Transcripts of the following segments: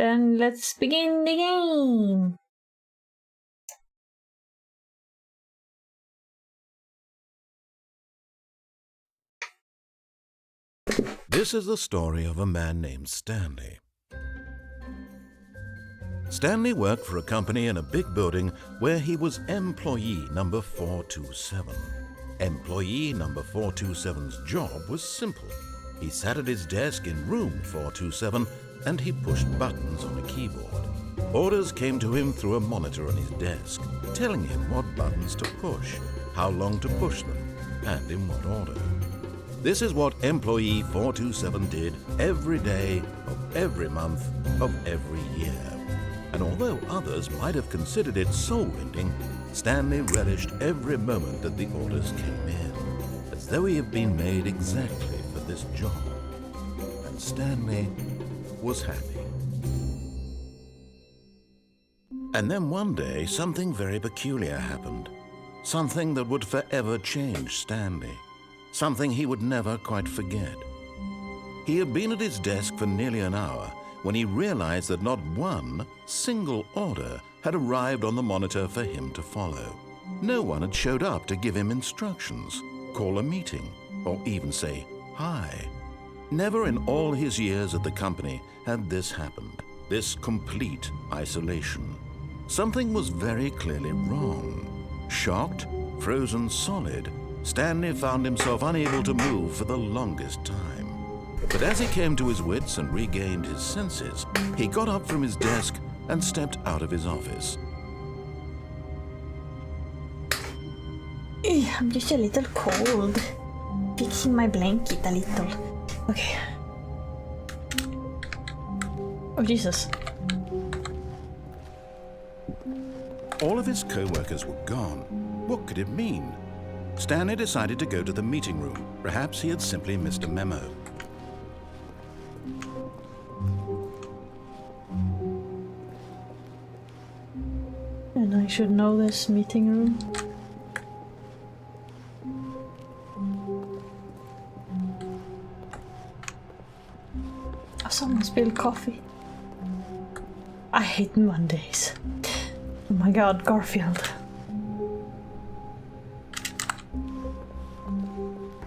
Then let's begin the game. This is the story of a man named Stanley. Stanley worked for a company in a big building where he was employee number 427. Employee number 427's job was simple. He sat at his desk in room 427 and he pushed buttons on a keyboard. Orders came to him through a monitor on his desk, telling him what buttons to push, how long to push them, and in what order. This is what employee 427 did every day of every month of every year. And although others might have considered it soul-rending, Stanley relished every moment that the orders came in, as though he had been made exactly for this job. And Stanley was happy. And then one day, something very peculiar happened. Something that would forever change Stanley. Something he would never quite forget. He had been at his desk for nearly an hour when he realized that not one single order had arrived on the monitor for him to follow. No one had showed up to give him instructions, call a meeting, or even say hi. Never in all his years at the company had this happened, this complete isolation. Something was very clearly wrong. Shocked, frozen solid, Stanley found himself unable to move for the longest time. But as he came to his wits and regained his senses, he got up from his desk and stepped out of his office. I'm just a little cold. Fixing my blanket a little. Okay. Oh, Jesus. All of his co-workers were gone. What could it mean? Stanley decided to go to the meeting room. Perhaps he had simply missed a memo. And I should know this meeting room. Oh, someone spilled coffee. I hate Mondays. Oh my god, Garfield.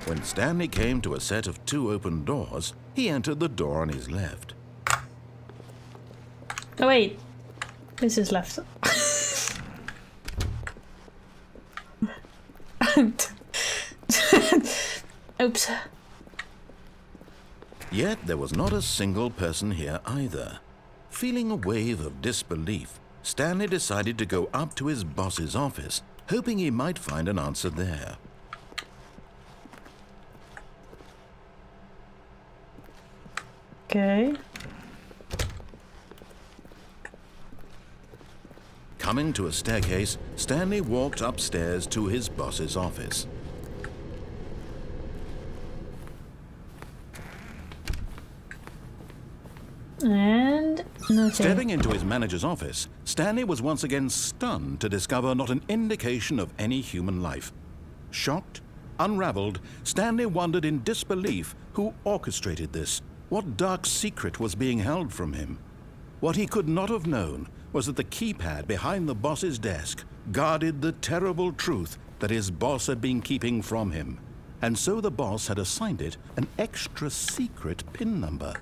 When Stanley came to a set of 2 open doors, he entered the door on his left. Oh wait, this is left. Oops. Yet there was not a single person here either. Feeling a wave of disbelief, Stanley decided to go up to his boss's office, hoping he might find an answer there. Okay. Coming to a staircase, Stanley walked upstairs to his boss's office. And nothing. Stepping into his manager's office, Stanley was once again stunned to discover not an indication of any human life. Shocked, unraveled, Stanley wondered in disbelief who orchestrated this. What dark secret was being held from him? What he could not have known was that the keypad behind the boss's desk guarded the terrible truth that his boss had been keeping from him. And so the boss had assigned it an extra secret PIN number,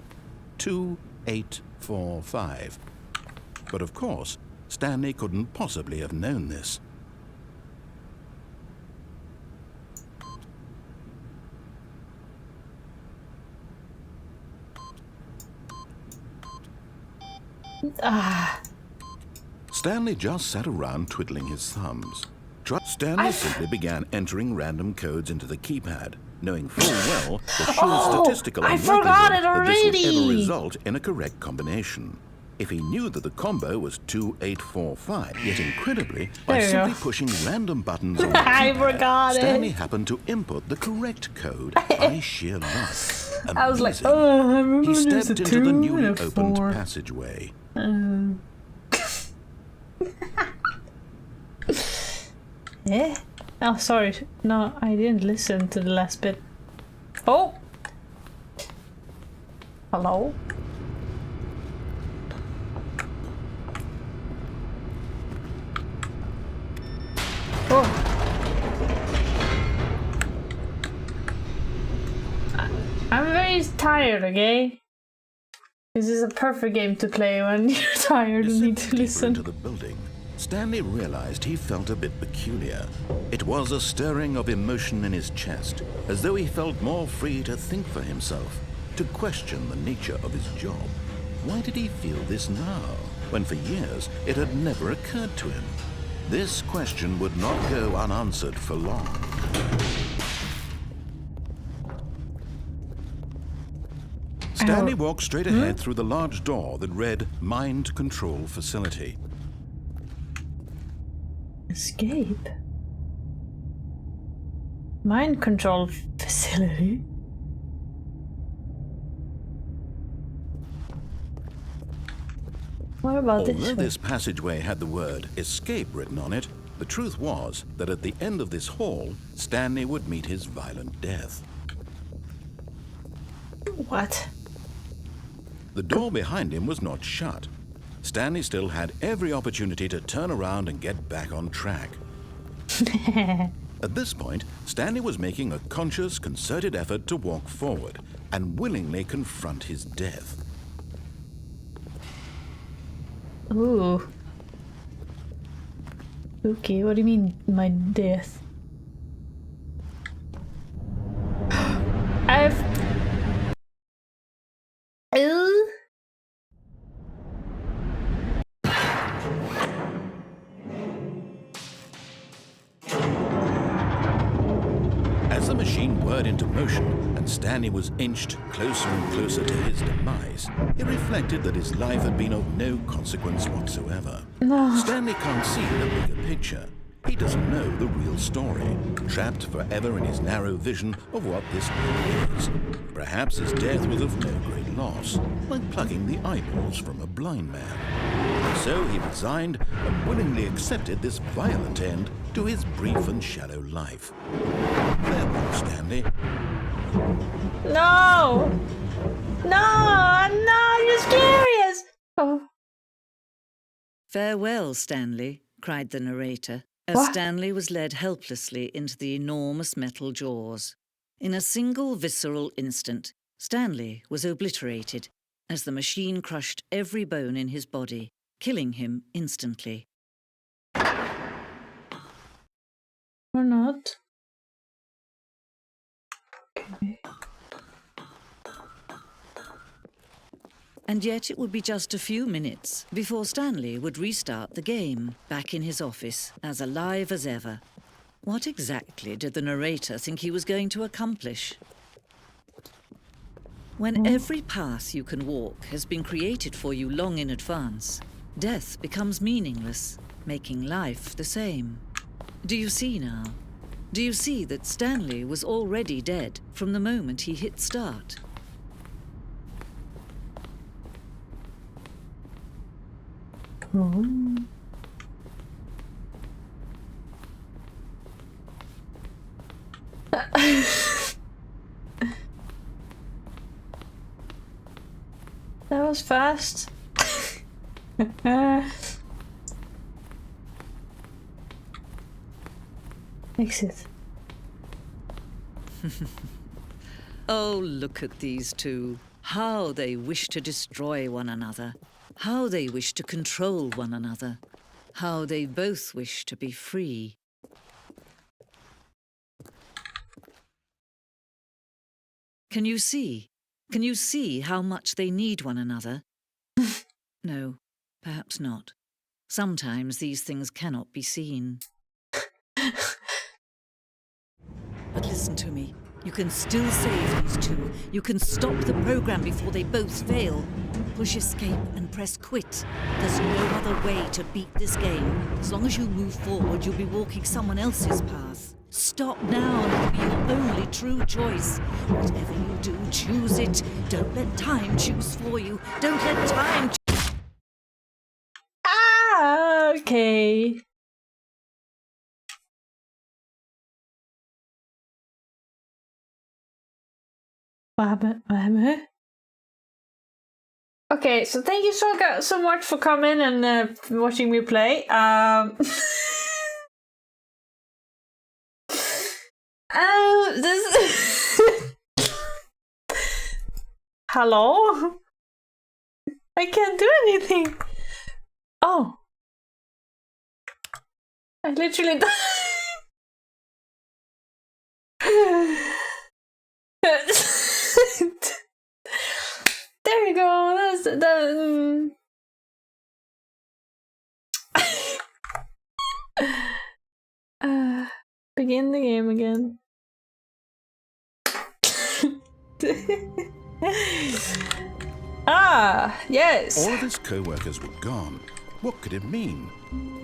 2845. But of course, Stanley couldn't possibly have known this. Stanley just sat around twiddling his thumbs. Stanley simply began entering random codes into the keypad, knowing full well the sure statistical unlikelihood that this would ever result in a correct combination. If he knew that the combo was 2845, yet incredibly, by simply pushing random buttons on the keypad, Stanley happened to input the correct code by sheer luck. Amazing. I was like, oh, I remember he stepped into the newly and opened passageway. Yeah? Oh, sorry. No, I didn't listen to the last bit. Oh! Hello? tired, okay? This is a perfect game to play when you're tired and need to Deeper listen. into the building, Stanley realized he felt a bit peculiar. It was a stirring of emotion in his chest, as though he felt more free to think for himself, to question the nature of his job. Why did he feel this now, when for years it had never occurred to him? This question would not go unanswered for long. Stanley walked straight ahead through the large door that read Mind Control Facility. Escape? Mind control facility? What about this Although one? this passageway had the word escape written on it, the truth was that at the end of this hall, Stanley would meet his violent death. What? The door behind him was not shut. Stanley still had every opportunity to turn around and get back on track. At this point, Stanley was making a conscious, concerted effort to walk forward and willingly confront his death. Ooh. Okay, what do you mean, my death? I've... Ooh. As the machine whirred into motion and Stanley was inched closer and closer to his demise, he reflected that his life had been of no consequence whatsoever. No. Stanley can't see the bigger picture. He doesn't know the real story, trapped forever in his narrow vision of what this world is. Perhaps his death was of no great loss, like plucking the eyeballs from a blind man. So he resigned and willingly accepted this violent end to his brief and shallow life. Farewell, Stanley. No! No! I'm just curious! Oh. Farewell, Stanley, cried the narrator, as What? Stanley was led helplessly into the enormous metal jaws. In a single visceral instant, Stanley was obliterated as the machine crushed every bone in his body, killing him instantly. Or not. Okay. And yet it would be just a few minutes before Stanley would restart the game, back in his office, as alive as ever. What exactly did the narrator think he was going to accomplish? When every path you can walk has been created for you long in advance, death becomes meaningless, making life the same. Do you see now? Do you see that Stanley was already dead from the moment he hit start? Oh. That was fast. Exit. Oh, look at these two. How they wish to destroy one another. How they wish to control one another. How they both wish to be free. Can you see? Can you see how much they need one another? No, perhaps not. Sometimes these things cannot be seen. But listen to me. You can still save these two. You can stop the program before they both fail. Push escape and press quit. There's no other way to beat this game. As long as you move forward, you'll be walking someone else's path. Stop now and it'll be your only true choice. Whatever you do, choose it. Don't let time choose for you. Don't let time Ah, okay. What happened? What happened? Okay, so thank you so much for coming and watching me play. This Hello? I can't do anything. Oh. I literally There you go. That's the begin the game again. Ah, yes. All of his co-workers were gone. What could it mean?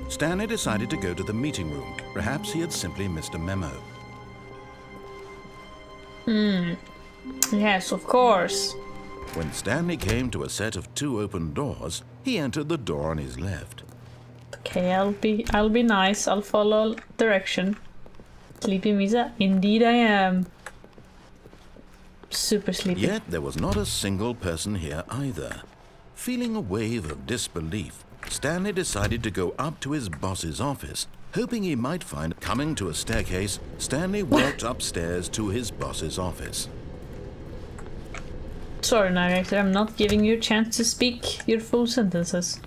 Stanley decided to go to the meeting room. Perhaps he had simply missed a memo. Yes, of course. When Stanley came to a set of 2 open doors, he entered the door on his left. Okay, I'll be nice. I'll follow direction. Sleepy Misa? Indeed I am. Super sleepy. Yet there was not a single person here either. Feeling a wave of disbelief, Stanley decided to go up to his boss's office, hoping he might find. Coming to a staircase, Stanley walked upstairs to his boss's office. Sorry, narrator, I'm not giving you a chance to speak your full sentences.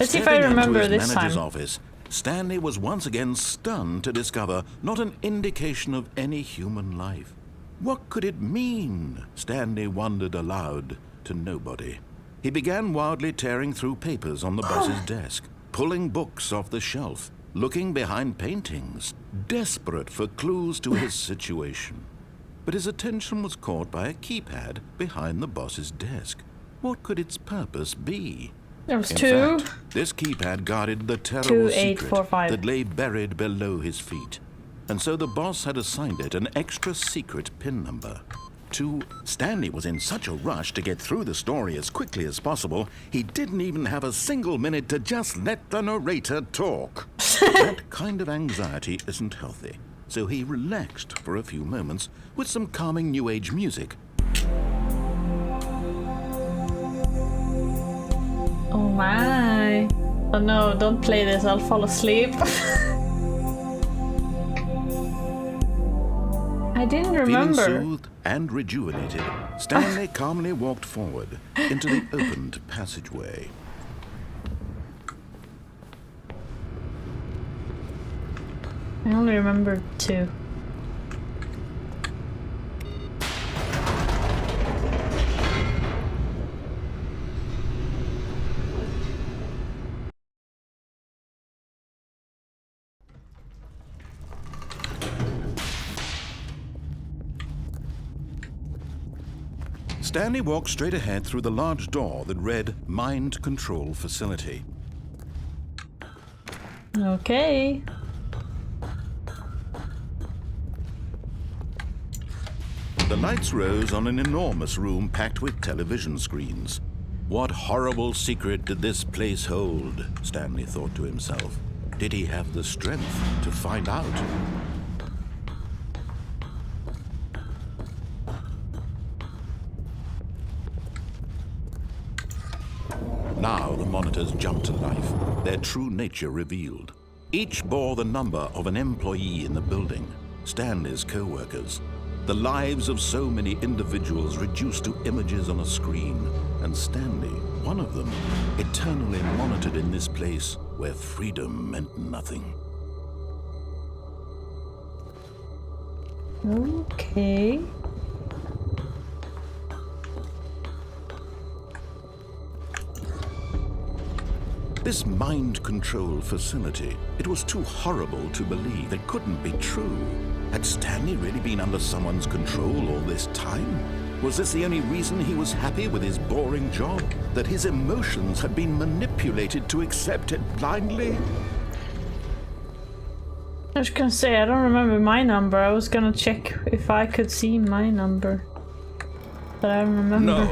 Let's see if I Stepping remember into his this manager's time. office, Stanley was once again stunned to discover not an indication of any human life. What could it mean? Stanley wondered aloud to nobody. He began wildly tearing through papers on the boss's desk, pulling books off the shelf, looking behind paintings, desperate for clues to his situation. But his attention was caught by a keypad behind the boss's desk. What could its purpose be? There was In two. fact, this keypad guarded the terrible secret 2845. that lay buried below his feet. And so the boss had assigned it an extra secret PIN number. Stanley was in such a rush to get through the story as quickly as possible, he didn't even have a single minute to just let the narrator talk. That kind of anxiety isn't healthy, so he relaxed for a few moments with some calming New Age music. Oh my. Oh no, don't play this, I'll fall asleep. I didn't remember. Feeling soothed and rejuvenated, Stanley calmly walked forward into the opened passageway. I only remember two. Stanley walked straight ahead through the large door that read Mind Control Facility. Okay. The lights rose on an enormous room packed with television screens. What horrible secret did this place hold? Stanley thought to himself. Did he have the strength to find out? Now the monitors jumped to life, their true nature revealed. Each bore the number of an employee in the building, Stanley's co-workers. The lives of so many individuals reduced to images on a screen, and Stanley, one of them, eternally monitored in this place where freedom meant nothing. Okay. This mind control facility, it was too horrible to believe. It couldn't be true. Had Stanley really been under someone's control all this time? Was this the only reason he was happy with his boring job? That his emotions had been manipulated to accept it blindly? I was gonna say, I don't remember my number. I was gonna check if I could see my number. But I don't remember. No.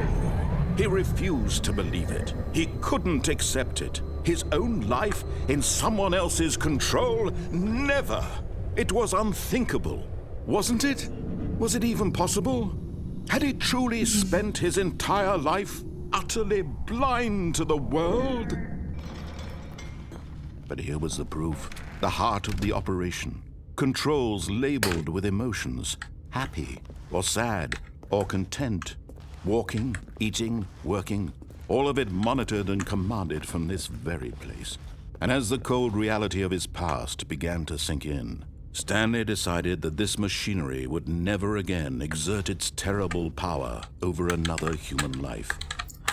He refused to believe it. He couldn't accept it. His own life in someone else's control? Never! It was unthinkable, wasn't it? Was it even possible? Had he truly spent his entire life utterly blind to the world? But here was the proof. The heart of the operation. Controls labeled with emotions. Happy, or sad, or content. Walking, eating, working, all of it monitored and commanded from this very place. And as the cold reality of his past began to sink in, Stanley decided that this machinery would never again exert its terrible power over another human life.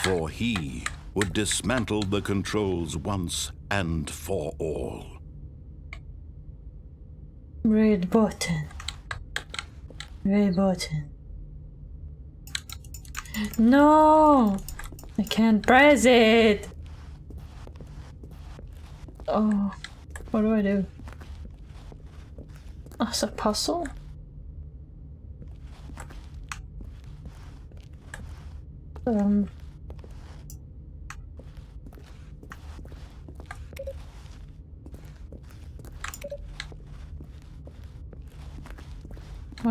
For he would dismantle the controls once and for all. Red button. Red button. No! I can't press it! Oh, what do I do? Oh, it's a puzzle? Are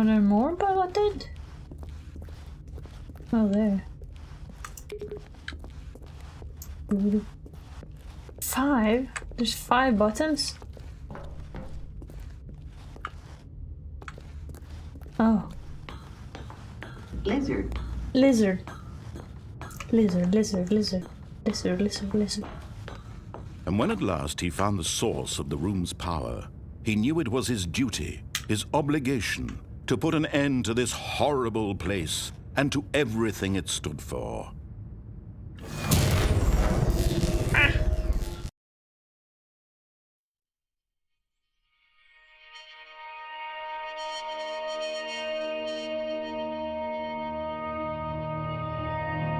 there more bulleted? Oh, there. 5? There's 5 buttons? Oh. Lizard. Lizard. Lizard, lizard, lizard. Lizard, lizard, lizard. And when at last he found the source of the room's power, he knew it was his duty, his obligation, to put an end to this horrible place and to everything it stood for.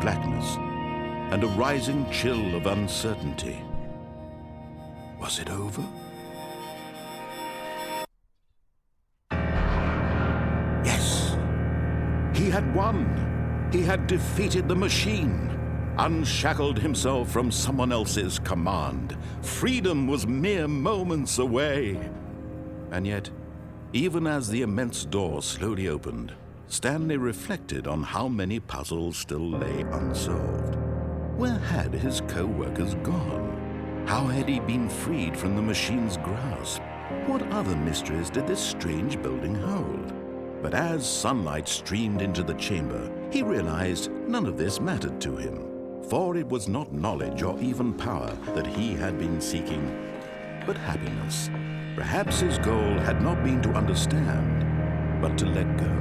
Blackness and a rising chill of uncertainty. Was it over? Yes! He had won! He had defeated the machine, unshackled himself from someone else's command. Freedom was mere moments away. And yet, even as the immense door slowly opened, Stanley reflected on how many puzzles still lay unsolved. Where had his co-workers gone? How had he been freed from the machine's grasp? What other mysteries did this strange building hold? But as sunlight streamed into the chamber, he realized none of this mattered to him, for it was not knowledge or even power that he had been seeking, but happiness. Perhaps his goal had not been to understand, but to let go.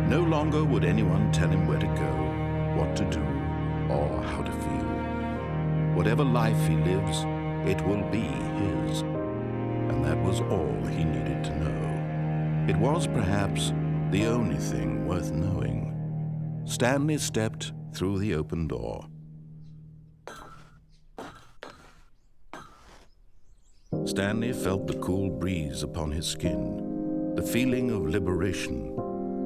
No longer would anyone tell him where to go, what to do, or how to feel. Whatever life he lives, it will be his. And that was all he needed to know. It was perhaps the only thing worth knowing. Stanley stepped through the open door. Stanley felt the cool breeze upon his skin, the feeling of liberation,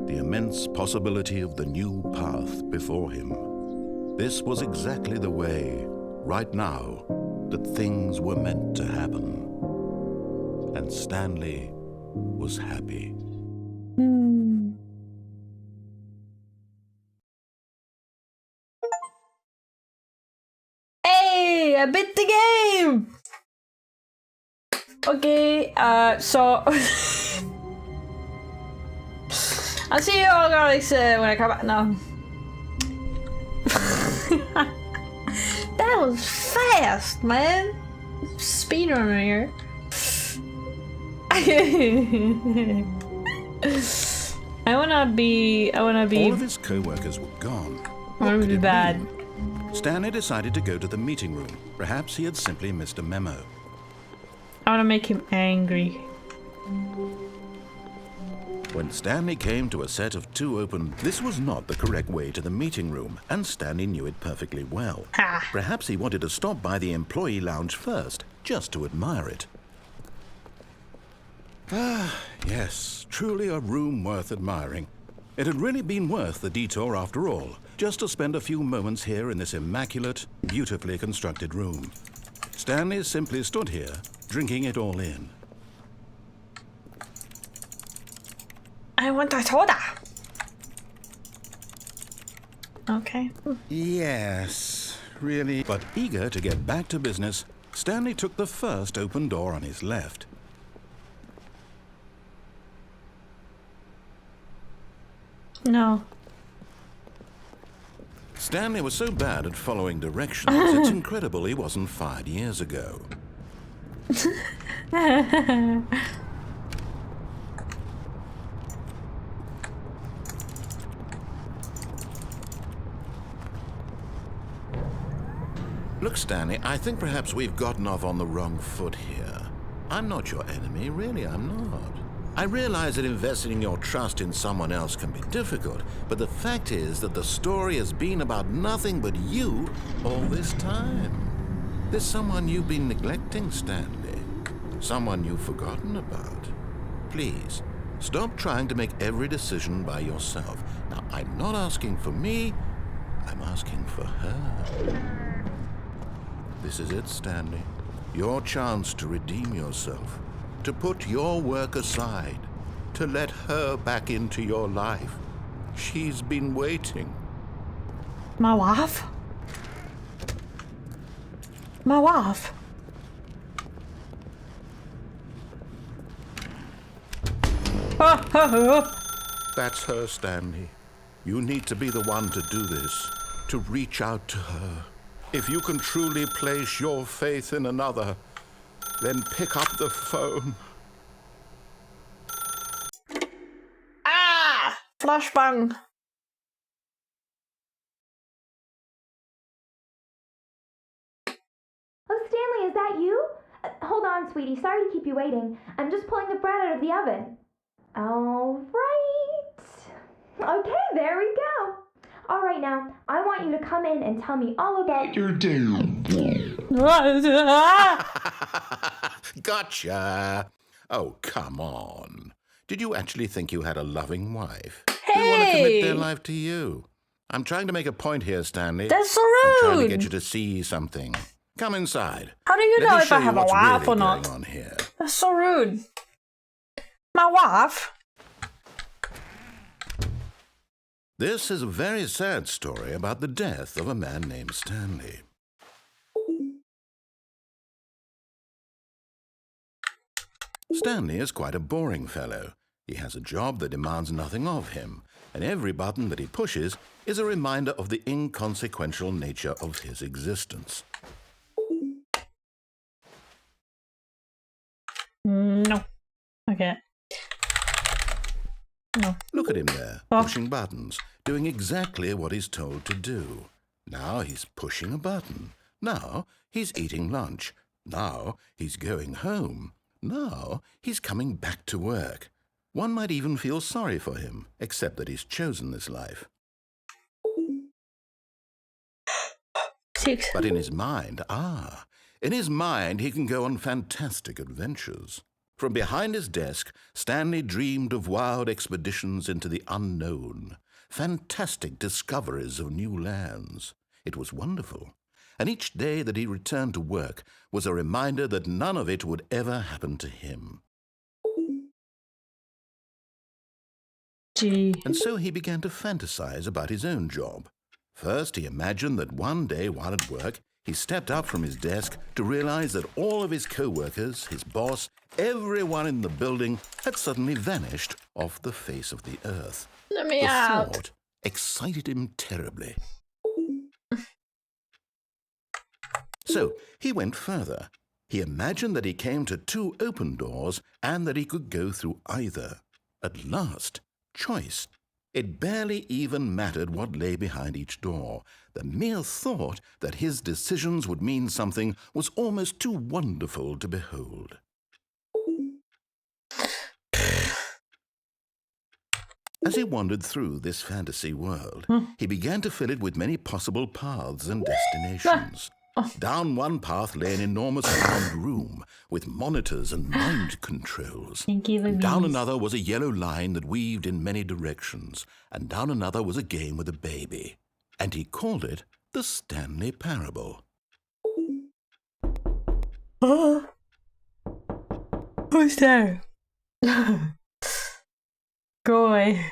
the immense possibility of the new path before him. This was exactly the way, right now, that things were meant to happen. And Stanley was happy. Hey, I beat the game! Okay, so I'll see you all guys when I come back now. That was fast, man. Speedrunner here. I wanna be. All of his co-workers were gone. I wanna be bad. Stanley decided to go to the meeting room. Perhaps he had simply missed a memo. I wanna make him angry. When Stanley came to a set of 2 open, this was not the correct way to the meeting room, and Stanley knew it perfectly well. Ah. Perhaps he wanted to stop by the employee lounge first, just to admire it. Ah, yes, truly a room worth admiring. It had really been worth the detour after all, just to spend a few moments here in this immaculate, beautifully constructed room. Stanley simply stood here, drinking it all in. I want a soda. Okay. Yes, really. But eager to get back to business, Stanley took the first open door on his left. No. Stanley was so bad at following directions, it's incredible he wasn't fired years ago. Look, Stanley, I think perhaps we've gotten off on the wrong foot here. I'm not your enemy, really, I'm not. I realize that investing your trust in someone else can be difficult, but the fact is that the story has been about nothing but you all this time. There's someone you've been neglecting, Stanley. Someone you've forgotten about. Please, stop trying to make every decision by yourself. Now, I'm not asking for me, I'm asking for her. This is it, Stanley. Your chance to redeem yourself. To put your work aside. To let her back into your life. She's been waiting. My wife? My wife? That's her, Stanley. You need to be the one to do this. To reach out to her. If you can truly place your faith in another, then pick up the phone. Ah! Flashbang. Oh, Stanley, is that you? Hold on, sweetie. Sorry to keep you waiting. I'm just pulling the bread out of the oven. All right. Okay, there we go. All right, now, I want you to come in and tell me all about your day. Gotcha. Oh, come on. Did you actually think you had a loving wife? Hey! Who want to commit their life to you? I'm trying to make a point here, Stanley. That's so I'm rude. trying to get you to see something. Come inside. How do you Let know me if show I you have a what's wife really or not? going on here. That's so rude. My wife? This is a very sad story about the death of a man named Stanley. Stanley is quite a boring fellow. He has a job that demands nothing of him, and every button that he pushes is a reminder of the inconsequential nature of his existence. No. Okay. No. Look at him there, Oh. pushing buttons, doing exactly what he's told to do. Now he's pushing a button. Now he's eating lunch. Now he's going home. Now he's coming back to work. One might even feel sorry for him, except that he's chosen this life. 6. But in his mind, in his mind he can go on fantastic adventures. From behind his desk, Stanley dreamed of wild expeditions into the unknown, fantastic discoveries of new lands. It was wonderful, and each day that he returned to work was a reminder that none of it would ever happen to him. Gee. And so he began to fantasize about his own job. First, he imagined that one day while at work, he stepped up from his desk to realize that all of his co-workers, his boss, everyone in the building had suddenly vanished off the face of the earth. Let me The out. thought excited him terribly. So he went further. He imagined that he came to 2 open doors and that he could go through either. At last, choice. It barely even mattered what lay behind each door. The mere thought that his decisions would mean something was almost too wonderful to behold. As he wandered through this fantasy world, he began to fill it with many possible paths and destinations. Down one path lay an enormous round room with monitors and mind controls. Down another was a yellow line that weaved in many directions, and down another was a game with a baby. And he called it the StanleyParable. Who's there? Go away.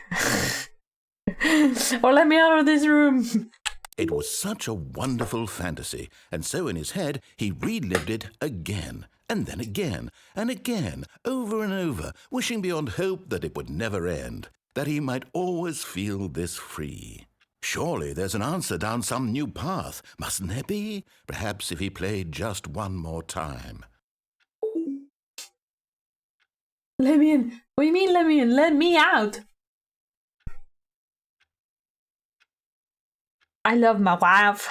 Or let me out of this room. It was such a wonderful fantasy, and so in his head he relived it again, and then again, and again, over and over, wishing beyond hope that it would never end, that he might always feel this free. Surely there's an answer down some new path, mustn't there be? Perhaps if he played just one more time. Let me in. What do you mean let me in? Let me out. I love my wife.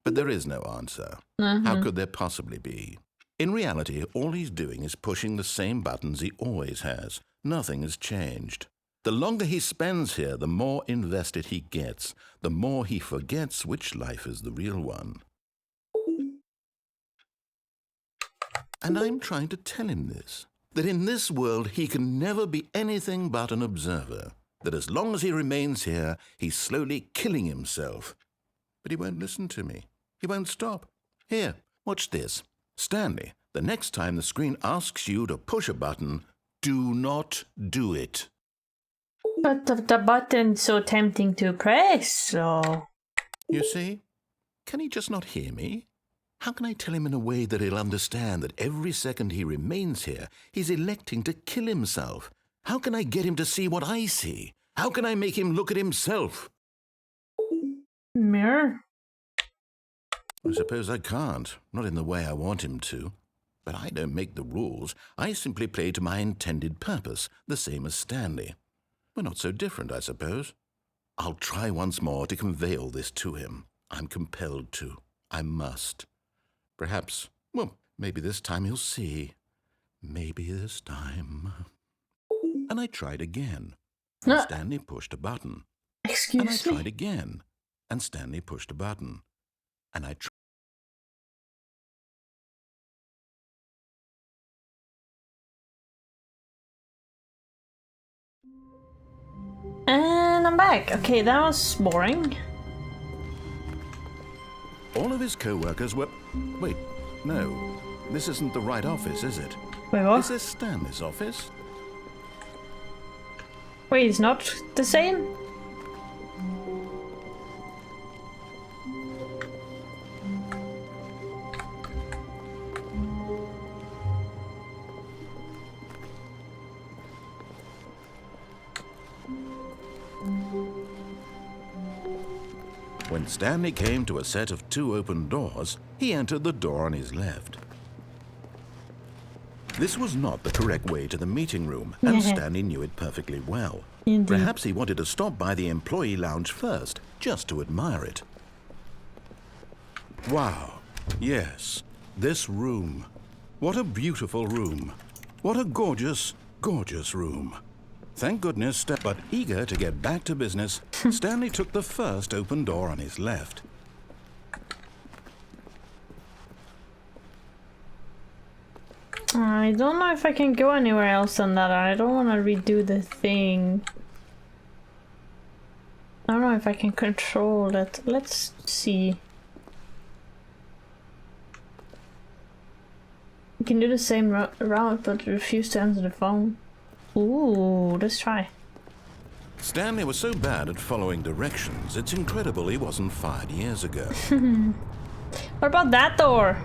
But there is no answer. How could there possibly be? In reality, all he's doing is pushing the same buttons he always has. Nothing has changed. The longer he spends here, the more invested he gets, the more he forgets which life is the real one. And I'm trying to tell him this, that in this world he can never be anything but an observer, that as long as he remains here, he's slowly killing himself. But he won't listen to me. He won't stop. Here, watch this. Stanley, the next time the screen asks you to push a button, do not do it. But the button's so tempting to press, so... You see? Can he just not hear me? How can I tell him in a way that he'll understand that every second he remains here, he's electing to kill himself? How can I get him to see what I see? How can I make him look at himself? Mirror? I suppose I can't, not in the way I want him to. But I don't make the rules. I simply play to my intended purpose, the same as Stanley. We're not so different, I suppose. I'll try once more to convey all this to him. I'm compelled to. I must. Perhaps, well, maybe this time he'll see. Maybe this time. And I tried again. And Stanley pushed a button. Excuse me? And I tried again. And Stanley pushed a button. And I tried. And I'm back. Okay, that was boring. All of his co-workers were... Wait, no. This isn't the right office, is it? Wait, what? Is this Stanley's office? Wait, it's not the same? When Stanley came to a set of 2 open doors, he entered the door on his left. This was not the correct way to the meeting room, and Stanley knew it perfectly well. Indeed. Perhaps he wanted to stop by the employee lounge first, just to admire it. Wow, yes, this room. What a beautiful room. What a gorgeous, gorgeous room. Thank goodness, but eager to get back to business, Stanley took the first open door on his left. I don't know if I can go anywhere else than that. I don't want to redo the thing. I don't know if I can control it. Let's see. You can do the same route, but refuse to answer the phone. Ooh, let's try. Stanley was so bad at following directions, it's incredible he wasn't fired years ago. What about that door?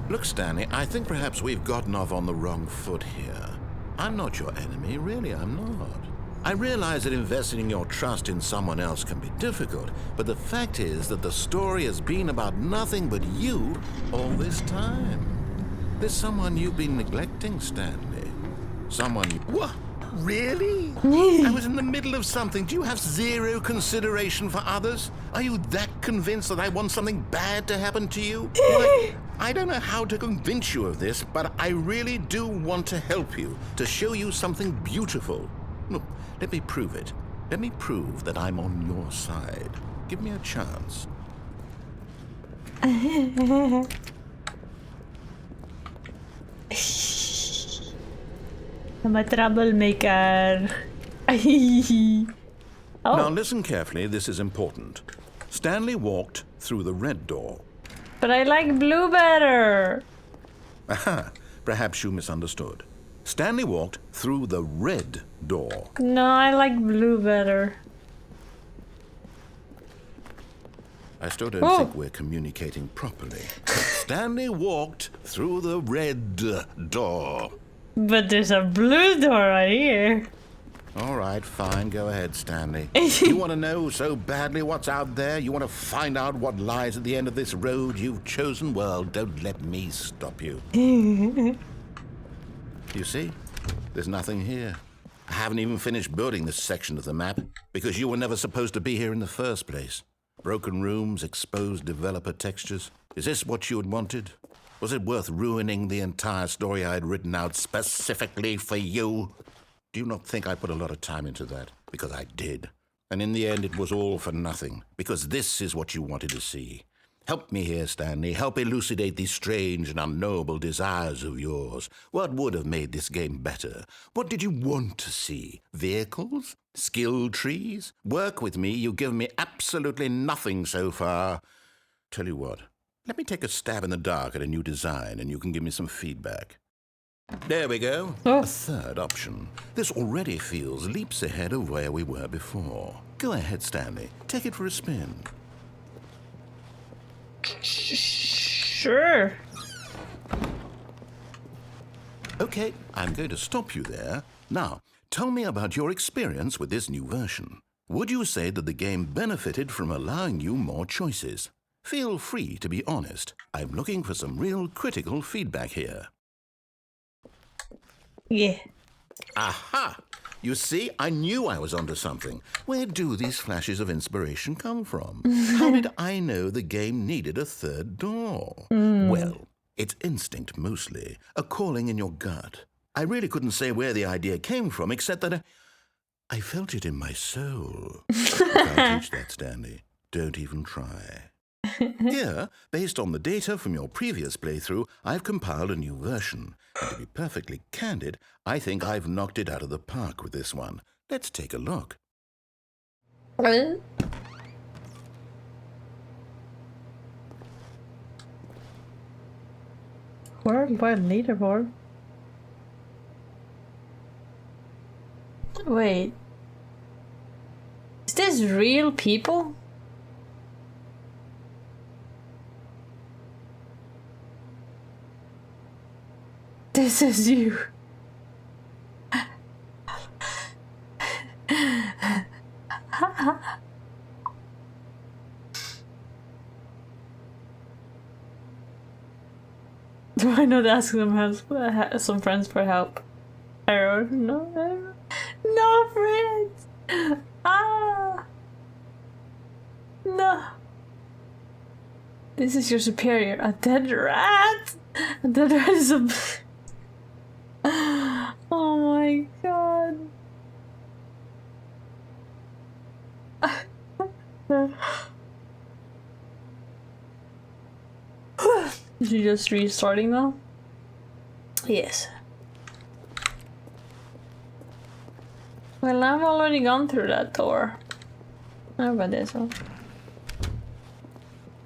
Look, Stanley, I think perhaps we've gotten off on the wrong foot here. I'm not your enemy, really, I'm not. I realize that investing your trust in someone else can be difficult, but the fact is that the story has been about nothing but you all this time. There's someone you've been neglecting, Stanley. Someone you... What? Really? I was in the middle of something. Do you have zero consideration for others? Are you that convinced that I want something bad to happen to you? Well, I don't know how to convince you of this, but I really do want to help you, to show you something beautiful. Look, let me prove it. Let me prove that I'm on your side. Give me a chance. I'm a troublemaker. Oh. Now listen carefully, this is important. Stanley walked through the red door. But I like blue better. Aha, perhaps you misunderstood. Stanley walked through the red door. No, I like blue better. I still don't think we're communicating properly. Stanley walked through the red door. But there's a blue door right here. All right, fine. Go ahead, Stanley. You want to know so badly what's out there? You want to find out what lies at the end of this road you've chosen? Well, don't let me stop you. You see? There's nothing here. I haven't even finished building this section of the map because you were never supposed to be here in the first place. Broken rooms, exposed developer textures. Is this what you had wanted? Was it worth ruining the entire story I had written out specifically for you? Do you not think I put a lot of time into that? Because I did. And in the end, it was all for nothing. Because this is what you wanted to see. Help me here, Stanley. Help elucidate these strange and unknowable desires of yours. What would have made this game better? What did you want to see? Vehicles? Skill trees? Work with me. You've given me absolutely nothing so far. Tell you what. Let me take a stab in the dark at a new design, and you can give me some feedback. There we go. Oh. A third option. This already feels leaps ahead of where we were before. Go ahead, Stanley. Take it for a spin. Sure. Okay, I'm going to stop you there. Now, tell me about your experience with this new version. Would you say that the game benefited from allowing you more choices? Feel free to be honest. I'm looking for some real critical feedback here. Yeah. Aha! You see, I knew I was onto something. Where do these flashes of inspiration come from? How did I know the game needed a third door? Well, it's instinct mostly, a calling in your gut. I really couldn't say where the idea came from, except that I felt it in my soul. You can't teach that, Stanley. Don't even try. Here, based on the data from your previous playthrough, I've compiled a new version. And to be perfectly candid, I think I've knocked it out of the park with this one. Let's take a look. Worldwide leaderboard. Wait. Is this real people? This is you. Do I not ask them some friends for help? Error. No, error. No friends. Ah. No. This is your superior. A dead rat. A dead rat is a. Oh my god. Is she just restarting now? Yes. Well, I've already gone through that door. How about this one?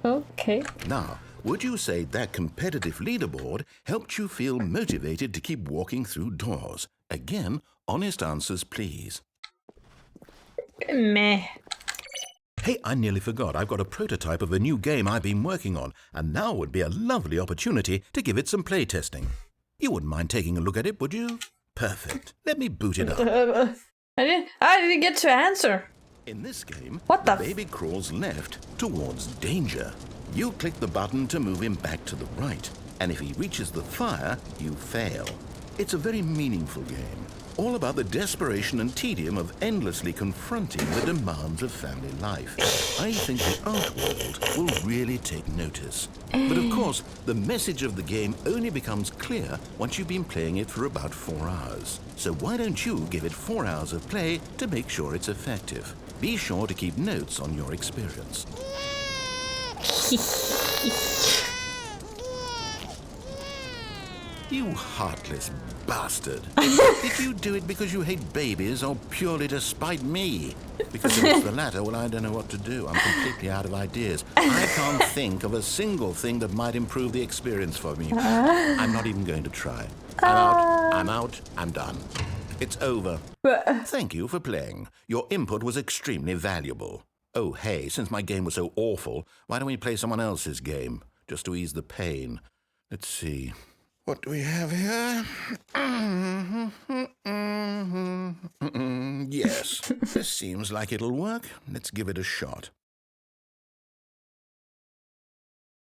Okay. Now, would you say that competitive leaderboard helped you feel motivated to keep walking through doors? Again, honest answers, please. Meh. Hey, I nearly forgot. I've got a prototype of a new game I've been working on, and now would be a lovely opportunity to give it some playtesting. You wouldn't mind taking a look at it, would you? Perfect. Let me boot it up. I didn't get to answer. In this game, What the baby crawls left towards danger. You click the button to move him back to the right, and if he reaches the fire, you fail. It's a very meaningful game, all about the desperation and tedium of endlessly confronting the demands of family life. I think the art world will really take notice. But of course, the message of the game only becomes clear once you've been playing it for about 4 hours. So why don't you give it 4 hours of play to make sure it's effective? Be sure to keep notes on your experience. You heartless bastard. Did you do it because you hate babies or purely to spite me? Because if it's the latter, well, I don't know what to do. I'm completely out of ideas. I can't think of a single thing that might improve the experience for me. I'm not even going to try. I'm out. I'm done. It's over. Thank you for playing. Your input was extremely valuable. Oh, hey, since my game was so awful, why don't we play someone else's game? Just to ease the pain. Let's see. What do we have here? Yes, this seems like it'll work. Let's give it a shot.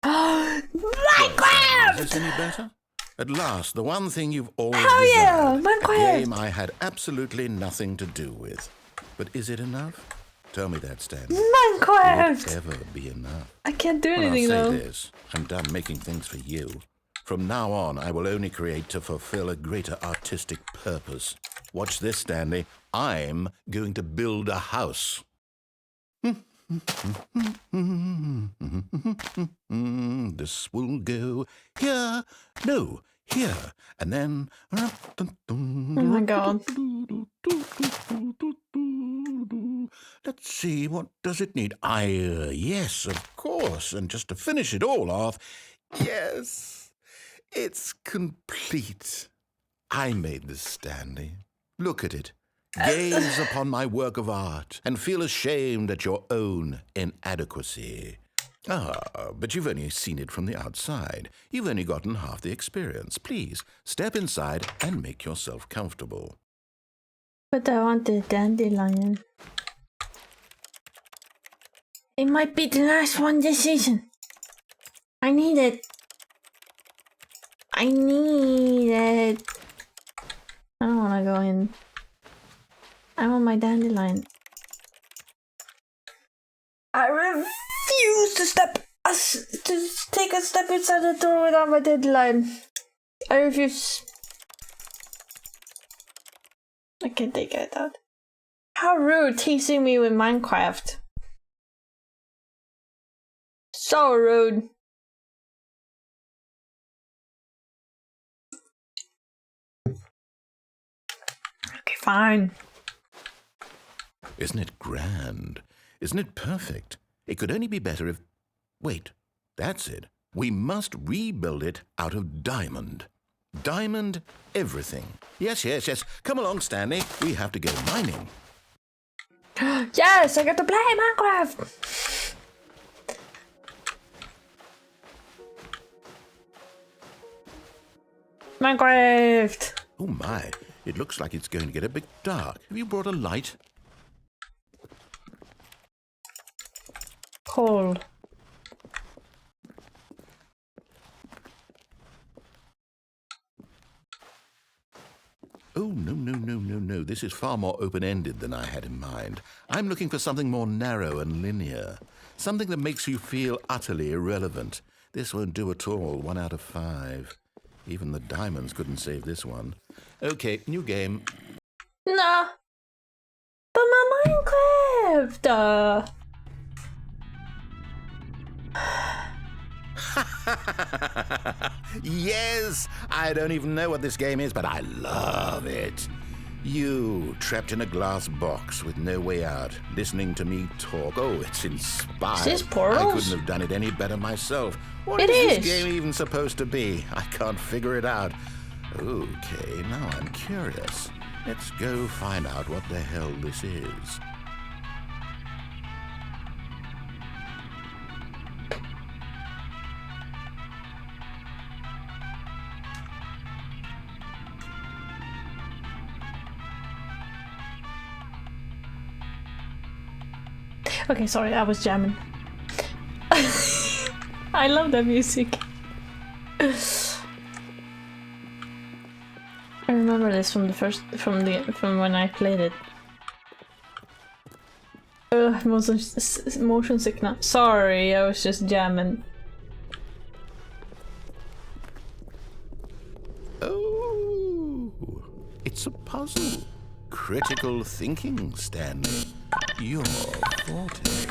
Minecraft! Is this any better? At last, the one thing you've always Oh desired. yeah, A Minecraft! game I had absolutely nothing to do with. But is it enough? Tell me that, Stanley. Minecraft! Will it ever be enough? I can't do Well, anything I'll though. say this. I'm done making things for you. From now on, I will only create to fulfill a greater artistic purpose. Watch this, Stanley. I'm going to build a house. This will go here, no, here, and then... Oh my god. Let's see, what does it need? Yes, of course. And just to finish it all off, yes, it's complete. I made this, Stanley. Look at it. Gaze upon my work of art and feel ashamed at your own inadequacy. But you've only seen it from the outside. You've only gotten half the experience. Please, step inside and make yourself comfortable. But I want the dandelion. It might be the last one this season. I need it. I need it. I don't want to go in. I want my dandelion. I refuse to take a step inside the door without my dandelion. I refuse. I can't take it out. How rude teasing me with Minecraft. So rude. Okay, fine. Isn't it grand? Isn't it perfect? It could only be better if... Wait, that's it. We must rebuild it out of diamond. Diamond everything. Yes. Come along, Stanley. We have to go mining. Yes, I get to play Minecraft. Minecraft. Oh my, it looks like it's going to get a bit dark. Have you brought a light? Cold. Oh, no. This is far more open-ended than I had in mind. I'm looking for something more narrow and linear. Something that makes you feel utterly irrelevant. This won't do at all. 1 out of 5. Even the diamonds couldn't save this one. Okay, new game. Nah. But my Minecraft. Yes! I don't even know what this game is, but I love it. You, trapped in a glass box with no way out, listening to me talk. Oh, it's inspiring. Is this Portals? I couldn't have done it any better myself. What It is is. this game even supposed to be? I can't figure it out. Okay, now I'm curious. Let's go find out what the hell this is. Okay, sorry, I was jamming. I love that music. I remember this from from when I played it. Motion sickness. Sorry, I was just jamming. Oh, it's a puzzle. Critical thinking, Stanley. Your forte.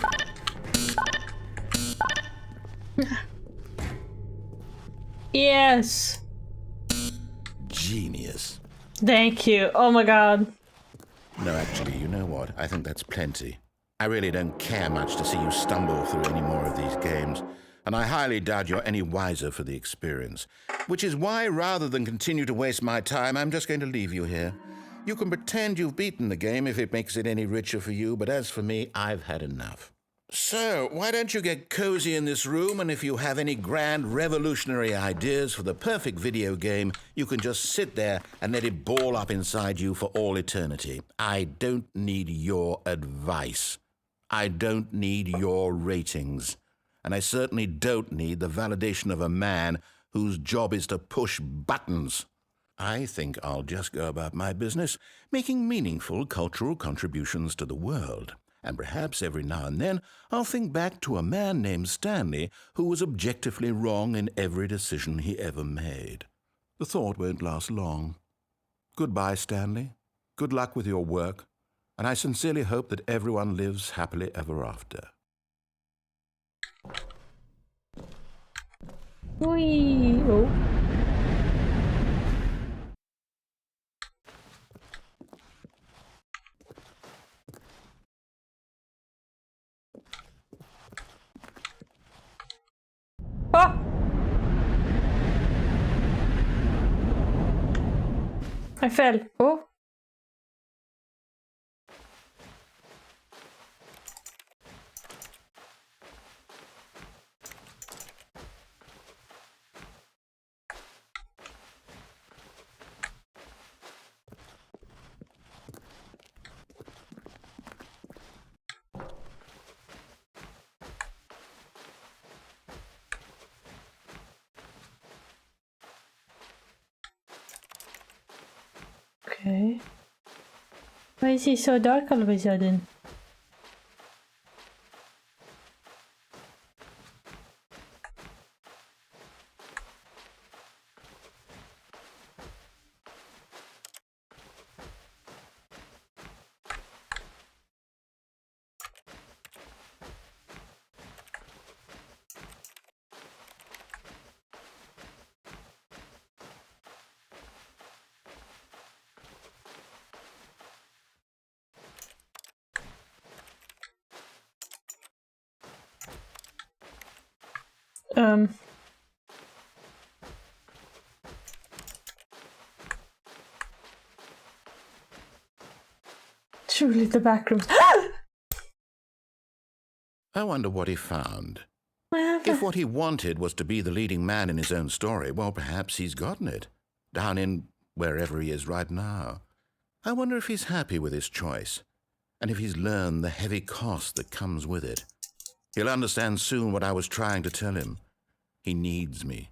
Yes. Genius. Thank you. Oh my god. No, actually, you know what? I think that's plenty. I really don't care much to see you stumble through any more of these games, and I highly doubt you're any wiser for the experience. Which is why, rather than continue to waste my time, I'm just going to leave you here. You can pretend you've beaten the game if it makes it any richer for you, but as for me, I've had enough. So, why don't you get cozy in this room, and if you have any grand revolutionary ideas for the perfect video game, you can just sit there and let it ball up inside you for all eternity. I don't need your advice. I don't need your ratings. And I certainly don't need the validation of a man whose job is to push buttons. I think I'll just go about my business, making meaningful cultural contributions to the world. And perhaps every now and then I'll think back to a man named Stanley who was objectively wrong in every decision he ever made. The thought won't last long. Goodbye, Stanley. Good luck with your work, and I sincerely hope that everyone lives happily ever after. Whee! Oh. Ah! I fell. Oh. Okay. Why is he so dark all of a sudden? Truly the back rooms. I wonder what he found. What If what he wanted was to be the leading man in his own story, well, perhaps he's gotten it. Down in wherever he is right now. I wonder if he's happy with his choice, and if he's learned the heavy cost that comes with it. He'll understand soon what I was trying to tell him. He needs me.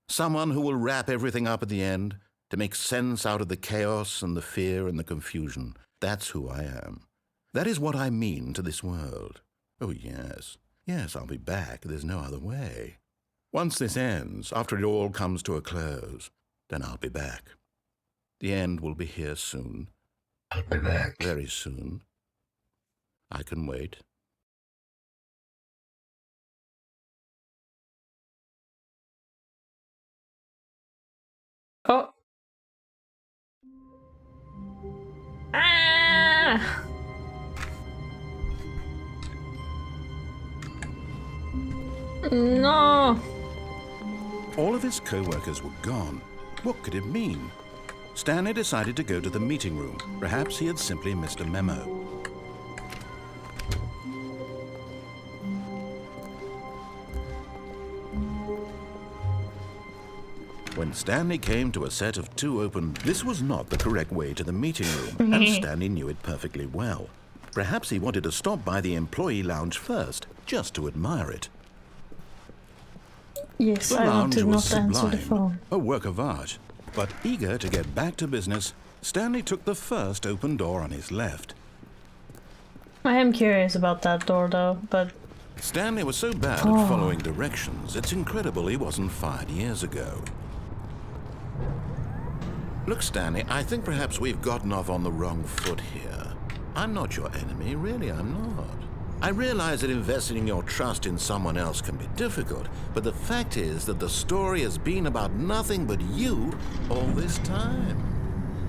Someone who will wrap everything up at the end, to make sense out of the chaos and the fear and the confusion. That's who I am. That is what I mean to this world. Oh, yes. Yes, I'll be back. There's no other way. Once this ends, after it all comes to a close, then I'll be back. The end will be here soon. I'll be back. Very soon. I can wait. Oh. Ah! No! All of his co-workers were gone. What could it mean? Stanley decided to go to the meeting room. Perhaps he had simply missed a memo. When Stanley came to a set of two open, this was not the correct way to the meeting room, and Stanley knew it perfectly well. Perhaps he wanted to stop by the employee lounge first, just to admire it. Yes, The I want lounge to was not answer the sublime, phone. a work of art. But eager to get back to business, Stanley took the first open door on his left. I am curious about that door though, but Stanley was so bad at following directions, it's incredible he wasn't fired years ago. Look, Stanley, I think perhaps we've gotten off on the wrong foot here. I'm not your enemy, really, I'm not. I realize that investing your trust in someone else can be difficult, but the fact is that the story has been about nothing but you all this time.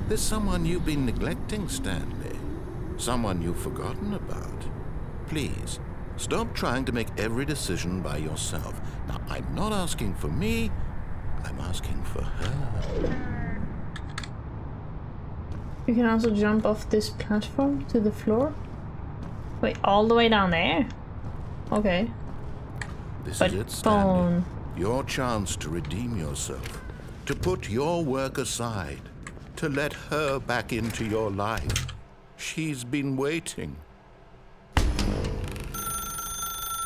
There's someone you've been neglecting, Stanley. Someone you've forgotten about. Please, stop trying to make every decision by yourself. Now, I'm not asking for me, I'm asking for her. you can also jump off this platform to the floor. Wait, all the way down there? Okay. This But is it, Stanley. phone. Your chance to redeem yourself, to put your work aside, to let her back into your life. She's been waiting.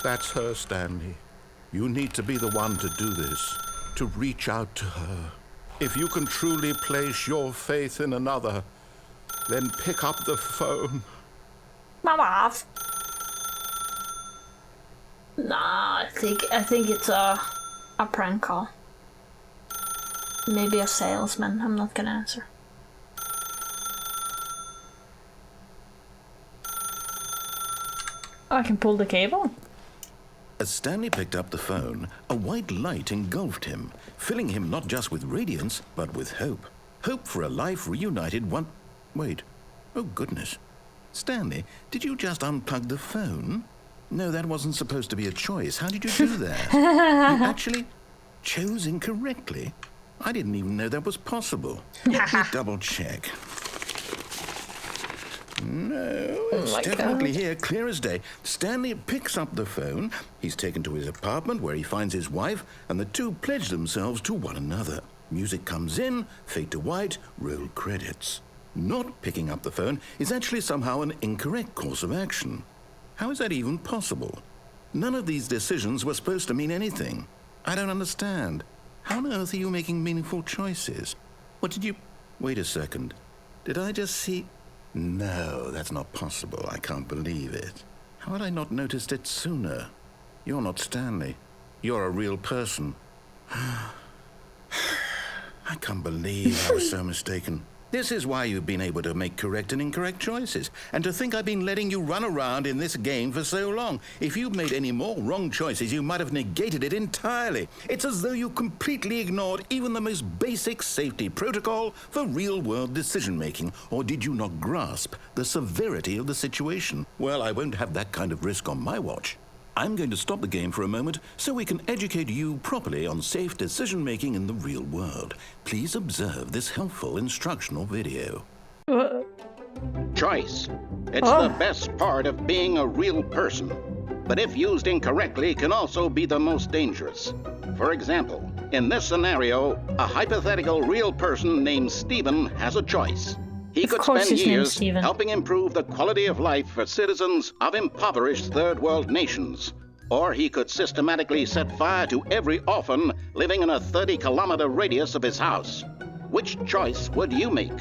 That's her, Stanley. You need to be the one to do this, to reach out to her. If you can truly place your faith in another, then pick up the phone. Mama. Nah, I think it's a prank call. Maybe a salesman. I'm not gonna answer. Oh, I can pull the cable. As Stanley picked up the phone, a white light engulfed him, filling him not just with radiance, but with hope. Hope for a life reunited one... Wait. Oh, goodness. Stanley, did you just unplug the phone? No, that wasn't supposed to be a choice. How did you do that? You actually chose incorrectly. I didn't even know that was possible. Let me double check. No, it's definitely here, clear as day. Stanley picks up the phone. He's taken to his apartment where he finds his wife, and the two pledge themselves to one another. Music comes in, fade to white, roll credits. Not picking up the phone is actually somehow an incorrect course of action. How is that even possible? None of these decisions were supposed to mean anything. I don't understand. How on earth are you making meaningful choices? What did you... Wait a second. Did I just see... No, that's not possible. I can't believe it. How had I not noticed it sooner? You're not Stanley. You're a real person. I can't believe I was so mistaken. This is why you've been able to make correct and incorrect choices. And to think I've been letting you run around in this game for so long. If you'd made any more wrong choices, you might have negated it entirely. It's as though you completely ignored even the most basic safety protocol for real-world decision-making. Or did you not grasp the severity of the situation? Well, I won't have that kind of risk on my watch. I'm going to stop the game for a moment so we can educate you properly on safe decision-making in the real world. Please observe this helpful instructional video. Choice. It's the best part of being a real person. But if used incorrectly, can also be the most dangerous. For example, in this scenario, a hypothetical real person named Stephen has a choice. He could spend years helping improve the quality of life for citizens of impoverished third world nations. Or he could systematically set fire to every orphan living in a 30-kilometer radius of his house. Which choice would you make?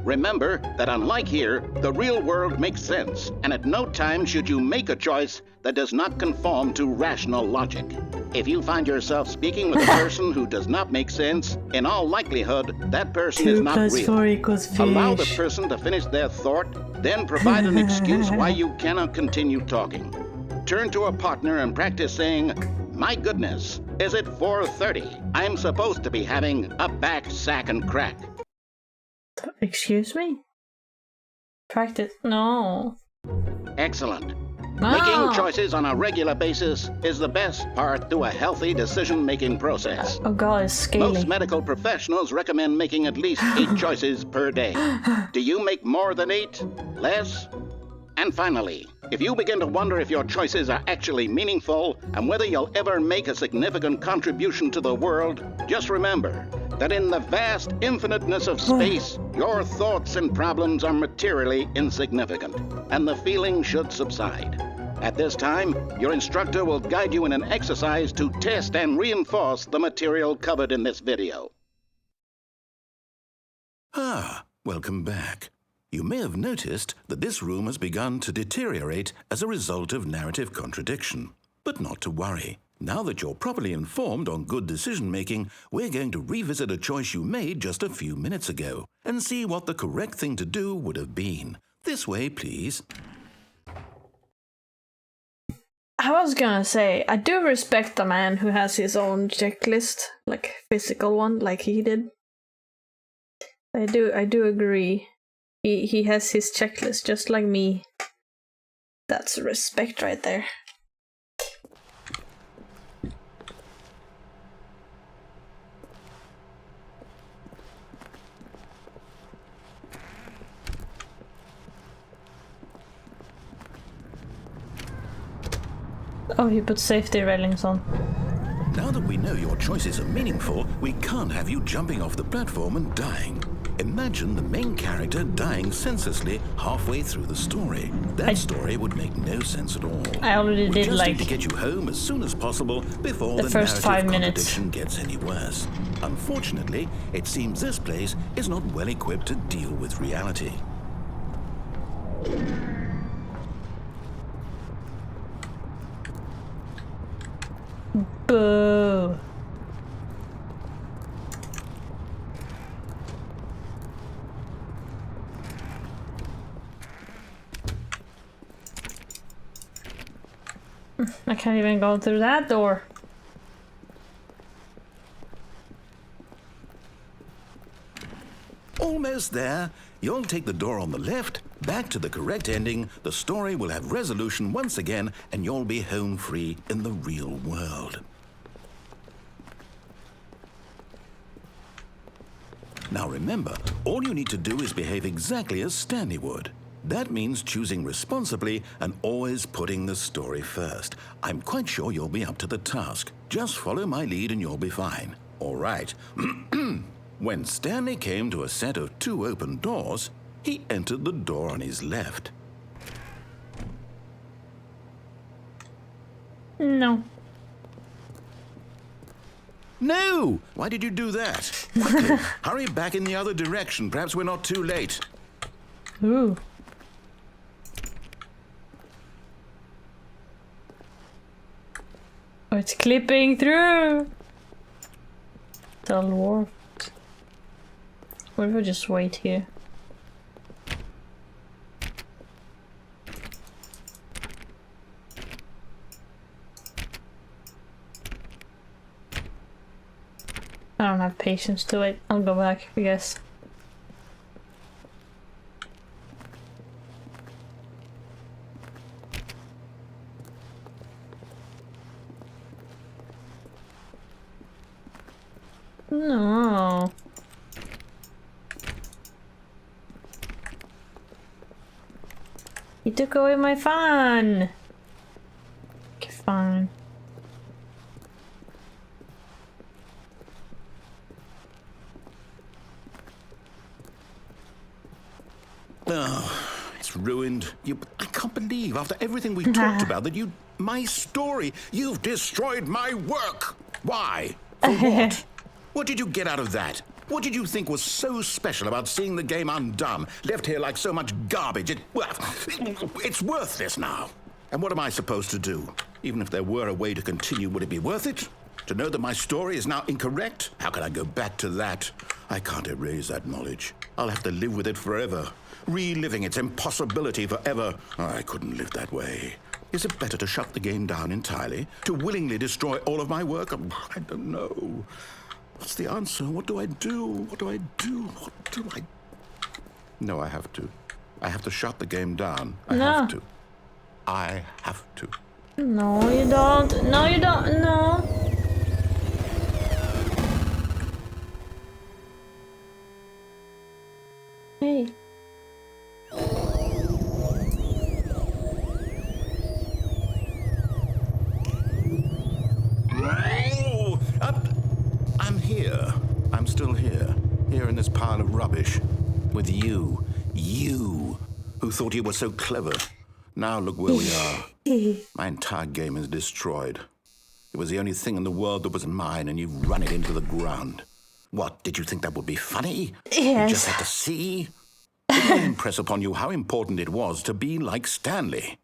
Remember that unlike here, the real world makes sense, and at no time should you make a choice that does not conform to rational logic. If you find yourself speaking with a person who does not make sense, in all likelihood, that person is not real. 2+4=5. Allow the person to finish their thought, then provide an excuse why you cannot continue talking. Turn to a partner and practice saying, "My goodness, is it 4:30? I'm supposed to be having a back, sack, and crack." Excuse me? Practice? No. Excellent. No. Making choices on a regular basis is the best part to a healthy decision-making process. Oh god, it's scaly. Most medical professionals recommend making at least 8 choices per day. Do you make more than 8? Less? And finally, if you begin to wonder if your choices are actually meaningful and whether you'll ever make a significant contribution to the world, just remember that in the vast infiniteness of space, your thoughts and problems are materially insignificant, and the feeling should subside. At this time, your instructor will guide you in an exercise to test and reinforce the material covered in this video. Ah, welcome back. You may have noticed that this room has begun to deteriorate as a result of narrative contradiction. But not to worry. Now that you're properly informed on good decision-making, we're going to revisit a choice you made just a few minutes ago and see what the correct thing to do would have been. This way, please. I was gonna say, I do respect a man who has his own checklist, like physical one, like he did. I do agree. He has his checklist, just like me. That's respect right there. Oh, he put safety railings on. Now that we know your choices are meaningful, we can't have you jumping off the platform and dying. Imagine the main character dying senselessly halfway through the story. That story would make no sense at all. I already We did just like need to get you home as soon as possible before the first 5 minutes. contradiction gets any worse. Unfortunately, it seems this place is not well equipped to deal with reality. Boo. I can't even go through that door. Almost there. You'll take the door on the left, back to the correct ending, the story will have resolution once again, and you'll be home free in the real world. Now remember, all you need to do is behave exactly as Stanley would. That means choosing responsibly and always putting the story first. I'm quite sure you'll be up to the task. Just follow my lead and you'll be fine. All right. When Stanley came to a set of 2 open doors, he entered the door on his left. No. No! Why did you do that? Quickly, hurry back in the other direction. Perhaps we're not too late. Ooh. Oh, it's clipping through. It's all warped. What if I just wait here? I don't have patience to wait. I'll go back, I guess. No. He took away my fun. Okay, fine. Oh, it's ruined. I can't believe, after everything we talked about, that my story, you've destroyed my work. Why? For what? What did you get out of that? What did you think was so special about seeing the game undone, left here like so much garbage? It's worthless now. And what am I supposed to do? Even if there were a way to continue, would it be worth it? To know that my story is now incorrect? How can I go back to that? I can't erase that knowledge. I'll have to live with it forever, reliving its impossibility forever. I couldn't live that way. Is it better to shut the game down entirely? To willingly destroy all of my work? I don't know. What's the answer? What do I do? What do I do? What do I... No, I have to. I have to shut the game down. I have to. I have to. No, you don't. No, you don't. No. Hey. I'm here. I'm still here. Here in this pile of rubbish. With you. You. Who thought you were so clever. Now look where we are. My entire game is destroyed. It was the only thing in the world that was mine, and you've run it into the ground. What, did you think that would be funny? Yes. You just had to see? It will impress upon you how important it was to be like Stanley.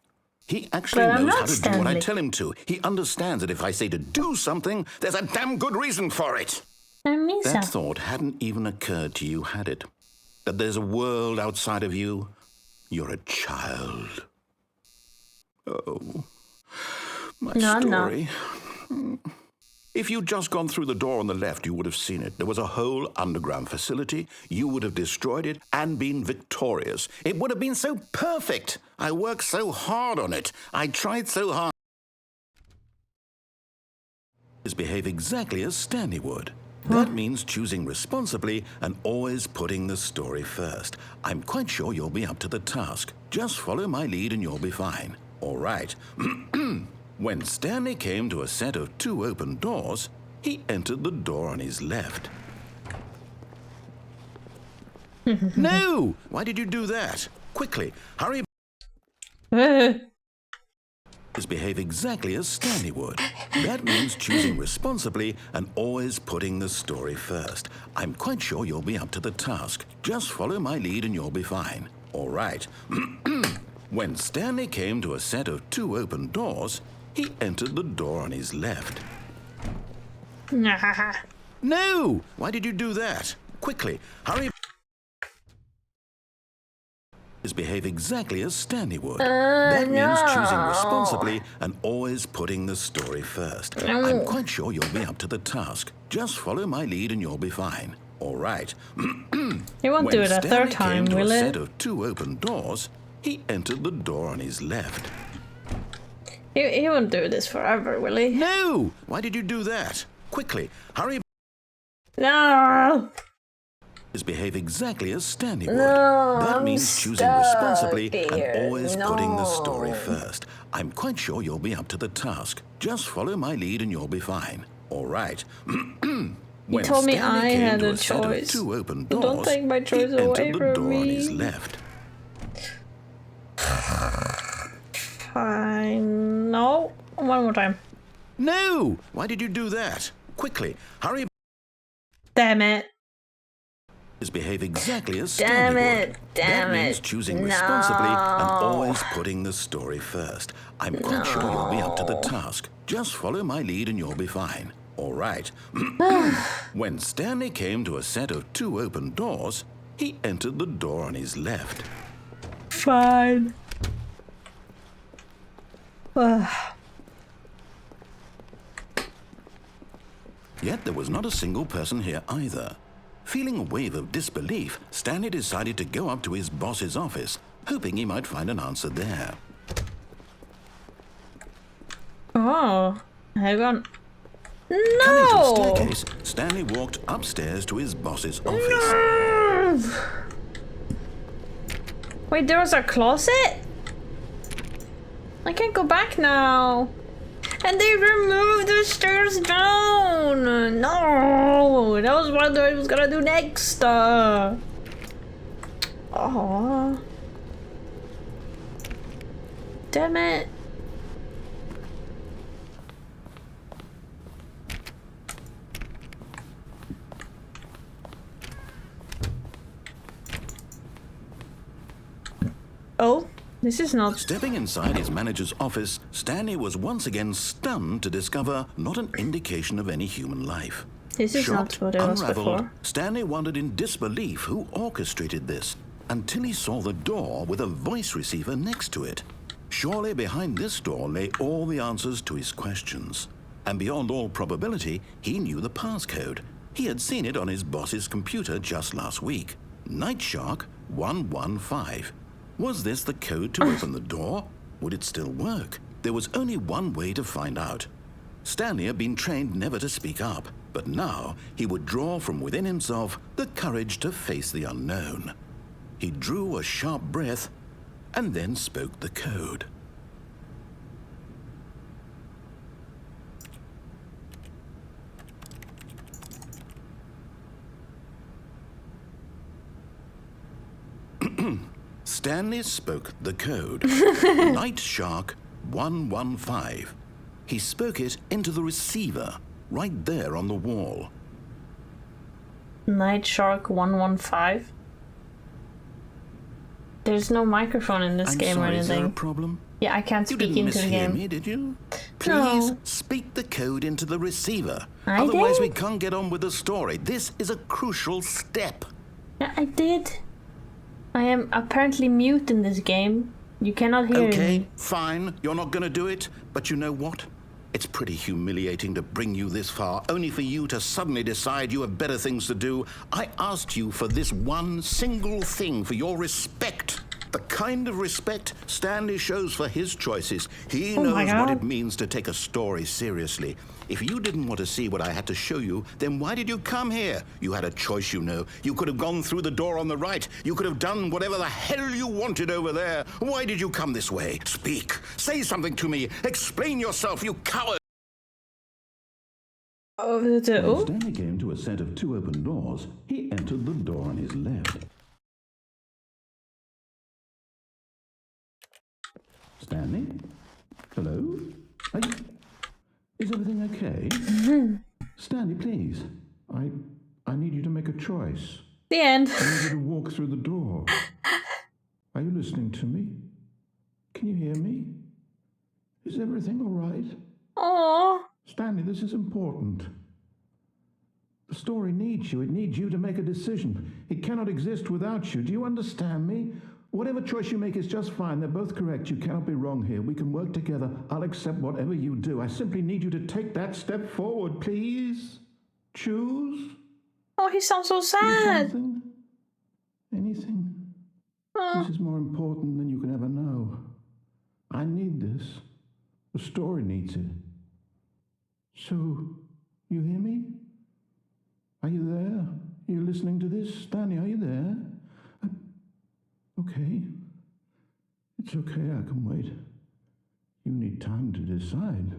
He actually knows how to do what I tell him to. He understands that if I say to do something, there's a damn good reason for it. That thought hadn't even occurred to you, had it? That there's a world outside of you? You're a child. Oh, my story. No. If you'd just gone through the door on the left, you would have seen it. There was a whole underground facility. You would have destroyed it and been victorious. It would have been so perfect. I worked so hard on it. I tried so hard. Behave exactly as Stanley would. That means choosing responsibly and always putting the story first. I'm quite sure you'll be up to the task. Just follow my lead and you'll be fine. All right. When Stanley came to a set of 2 open doors, he entered the door on his left. No! Why did you do that? Quickly, hurry. Behave exactly as Stanley would. That means choosing responsibly and always putting the story first. I'm quite sure you'll be up to the task. Just follow my lead and you'll be fine. All right. When Stanley came to a set of 2 open doors, he entered the door on his left. No! Why did you do that? Quickly, hurry. Behave exactly as Stanley would. That means choosing responsibly and always putting the story first. I'm quite sure you'll be up to the task. Just follow my lead and you'll be fine. All right. He won't do it a third time, will a it? set of 2 open doors, he entered the door on his left. He won't do this forever, will he? No! Why did you do that? Quickly, hurry. No! Behave exactly as Stanley would. No, that I'm means choosing stuck responsibly here. and always putting the No. story first. I'm quite sure you'll be up to the task. Just follow my lead and you'll be fine. All right. You told me I had a choice. 2 open But doors, don't take my choice he away entered the from door on me. his left. Fine. No. One more time. No! Why did you do that? Quickly, hurry. Damn it. Behave exactly as Damn Stanley it, would. damn that means it. choosing No. responsibly and always putting the story first. I'm quite sure you'll be up to the task. Just follow my lead and you'll be fine. All right. When Stanley came to a set of 2 open doors, he entered the door on his left. Fine. Yet there was not a single person here either. Feeling a wave of disbelief, Stanley decided to go up to his boss's office, hoping he might find an answer there. Oh. Hang on. Coming to the No! staircase, Stanley walked upstairs to his boss's office. Wait, there was a closet? I can't go back now. And they removed the stairs down. No, that was what I was gonna do next. Oh. Damn it. Oh, this is not. Stepping inside his manager's office, Stanley was once again stunned to discover not an indication of any human life. This is Shocked, not what it was unraveled, before. Stanley wondered in disbelief who orchestrated this, until he saw the door with a voice receiver next to it. Surely behind this door lay all the answers to his questions. And beyond all probability, he knew the passcode. He had seen it on his boss's computer just last week. Nightshark 115. Was this the code to open the door? Would it still work? There was only one way to find out. Stanley had been trained never to speak up, but now he would draw from within himself the courage to face the unknown. He drew a sharp breath and then spoke the code. Stanley spoke the code. Nightshark 115. He spoke it into the receiver, right there on the wall. Nightshark 115. There's no microphone in this game or sorry, is there a anything. problem? Yeah, I can't You speak didn't into the mishear game. me, did you? No. Please speak the code into the receiver. I Otherwise did. we can't get on with the story. This is a crucial step. Yeah, I did. I am apparently mute in this game. You cannot hear Okay, me. fine. You're not going to do it. But you know what? It's pretty humiliating to bring you this far, only for you to suddenly decide you have better things to do. I asked you for this one single thing, for your respect. The kind of respect Stanley shows for his choices. He Oh my knows what God. it means to take a story seriously. If you didn't want to see what I had to show you, then why did you come here? You had a choice, you know. You could have gone through the door on the right. You could have done whatever the hell you wanted over there. Why did you come this way? Speak. Say something to me. Explain yourself, you coward. Oh, When oh. Stanley came to a set of 2 open doors, he entered the door on his left. Stanley? Hello? Is everything okay? Stanley, please. I need you to make a choice. The end. I need you to walk through the door. Are you listening to me? Can you hear me? Is everything all right? Aww. Stanley, this is important. The story needs you. It needs you to make a decision. It cannot exist without you. Do you understand me? Whatever choice you make is just fine. They're both correct. You cannot be wrong here. We can work together. I'll accept whatever you do. I simply need you to take that step forward, please. Choose. Oh, he sounds so Choose sad. something. Anything. Oh. This is more important than you can ever know. I need this. The story needs it. So, you hear me? Are you there? Are you listening to this? Stanley, are you there? Okay. It's okay, I can wait. You need time to decide.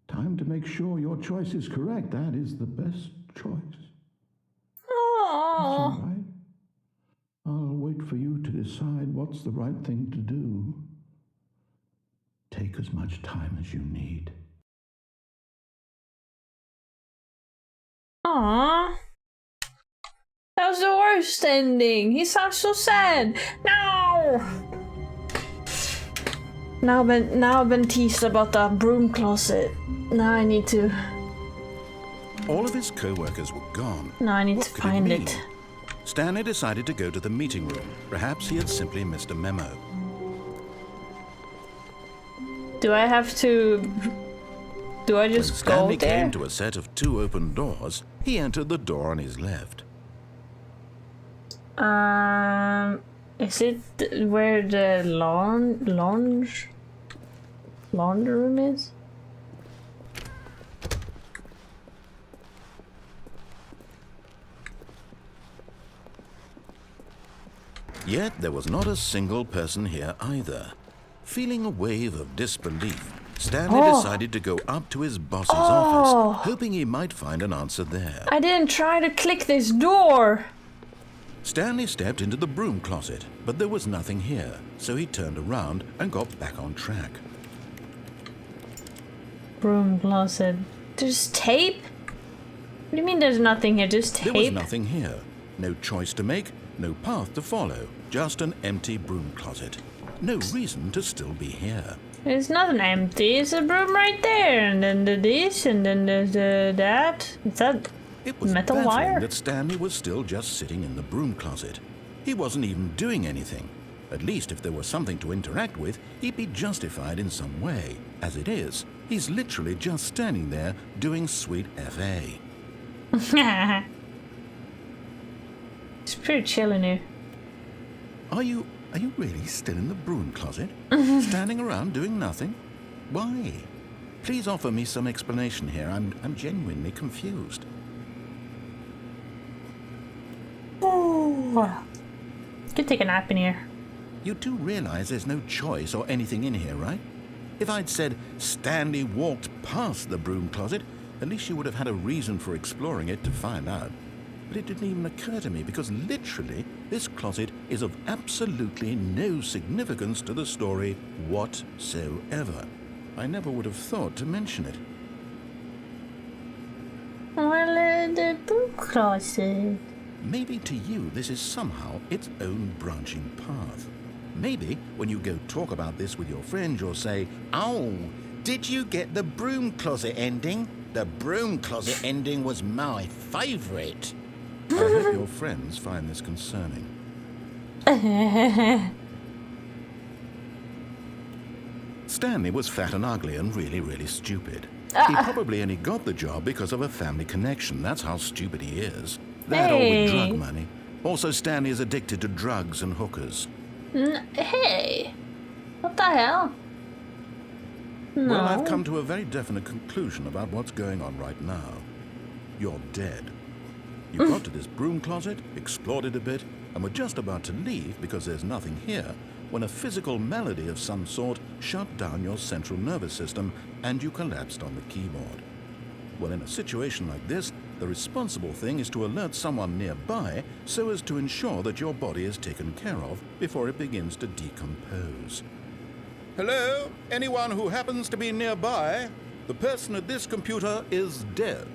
Time to make sure your choice is correct. That is the best choice. That's all Oh. right. I'll wait for you to decide what's the right thing to do. Take as much time as you need. Aww. That was the worst ending. He sounds so sad. No. Now I've been teased about the broom closet. Now I need to. All of his co-workers were gone. Now I need What to could find mean? it. Stanley decided to go to the meeting room. Perhaps he had simply missed a memo. Do I have to? Do I When just go Stanley there? came to a set of 2 open doors, he entered the door on his left. Is it where the laundry room is? Yet there was not a single person here either. Feeling a wave of disbelief, Stanley decided to go up to his boss's office, hoping he might find an answer there. I didn't try to click this door. Stanley stepped into the broom closet, but there was nothing here, so he turned around and got back on track. Broom closet. There's tape? What do you mean there's nothing here? Just tape? There was nothing here. No choice to make, no path to follow, just an empty broom closet. No reason to still be here. It's nothing empty. It's a broom right there, and then the this, and then there's that. Is that It was metal baffling wire? that Stanley was still just sitting in the broom closet. He wasn't even doing anything. At least if there was something to interact with, he'd be justified in some way. As it is, he's literally just standing there doing sweet FA. It's pretty chill in here. Are you really still in the broom closet? Standing around doing nothing? Why? Please offer me some explanation here. I'm genuinely confused. Ooh. Could take a nap in here. You do realize there's no choice or anything in here, right? If I'd said Stanley walked past the broom closet, at least you would have had a reason for exploring it to find out. But it didn't even occur to me because literally this closet is of absolutely no significance to the story whatsoever. I never would have thought to mention it. Well, the broom closet. Maybe to you this is somehow its own branching path. Maybe when you go talk about this with your friend, you'll say, "Oh, did you get the broom closet ending? The broom closet ending was my favourite." I hope your friends find this concerning. Stanley was fat and ugly and really, really stupid. He probably only got the job because of a family connection. That's how stupid he is. That or with drug money. Also, Stanley is addicted to drugs and hookers. Hey! What the hell? No. Well, I've come to a very definite conclusion about what's going on right now. You're dead. You got to this broom closet, explored it a bit, and were just about to leave because there's nothing here, when a physical malady of some sort shut down your central nervous system and you collapsed on the keyboard. Well, in a situation like this, the responsible thing is to alert someone nearby so as to ensure that your body is taken care of before it begins to decompose. Hello? Anyone who happens to be nearby? The person at this computer is dead.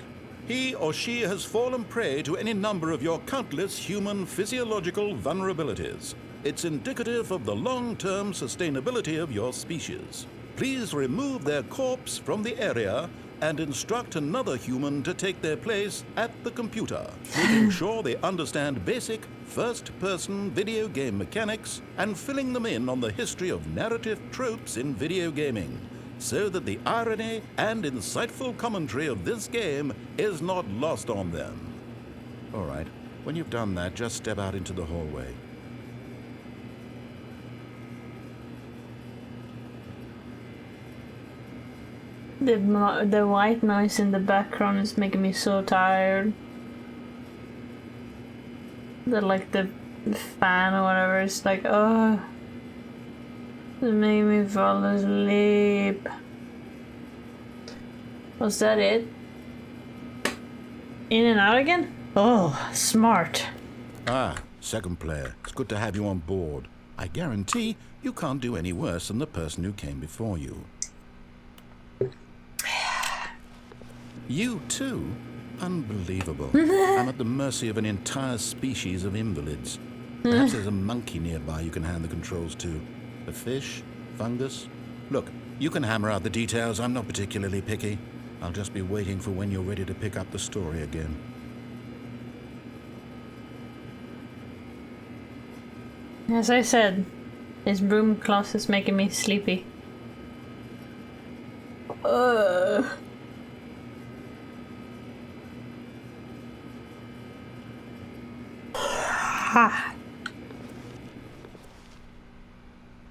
He or she has fallen prey to any number of your countless human physiological vulnerabilities. It's indicative of the long-term sustainability of your species. Please remove their corpse from the area and instruct another human to take their place at the computer, making sure they understand basic first-person video game mechanics and filling them in on the history of narrative tropes in video gaming, so that the irony and insightful commentary of this game is not lost on them. All right, when you've done that, just step out into the hallway. The white noise in the background is making me so tired. The fan or whatever is like, oh, it made me fall asleep. Was that it? In and out again? Oh, smart. Ah, second player. It's good to have you on board. I guarantee you can't do any worse than the person who came before you. You too? Unbelievable. I'm at the mercy of an entire species of invalids. Perhaps there's a monkey nearby you can hand the controls to. A fish? Fungus? Look, you can hammer out the details. I'm not particularly picky. I'll just be waiting for when you're ready to pick up the story again. As I said, his broom cloth is making me sleepy.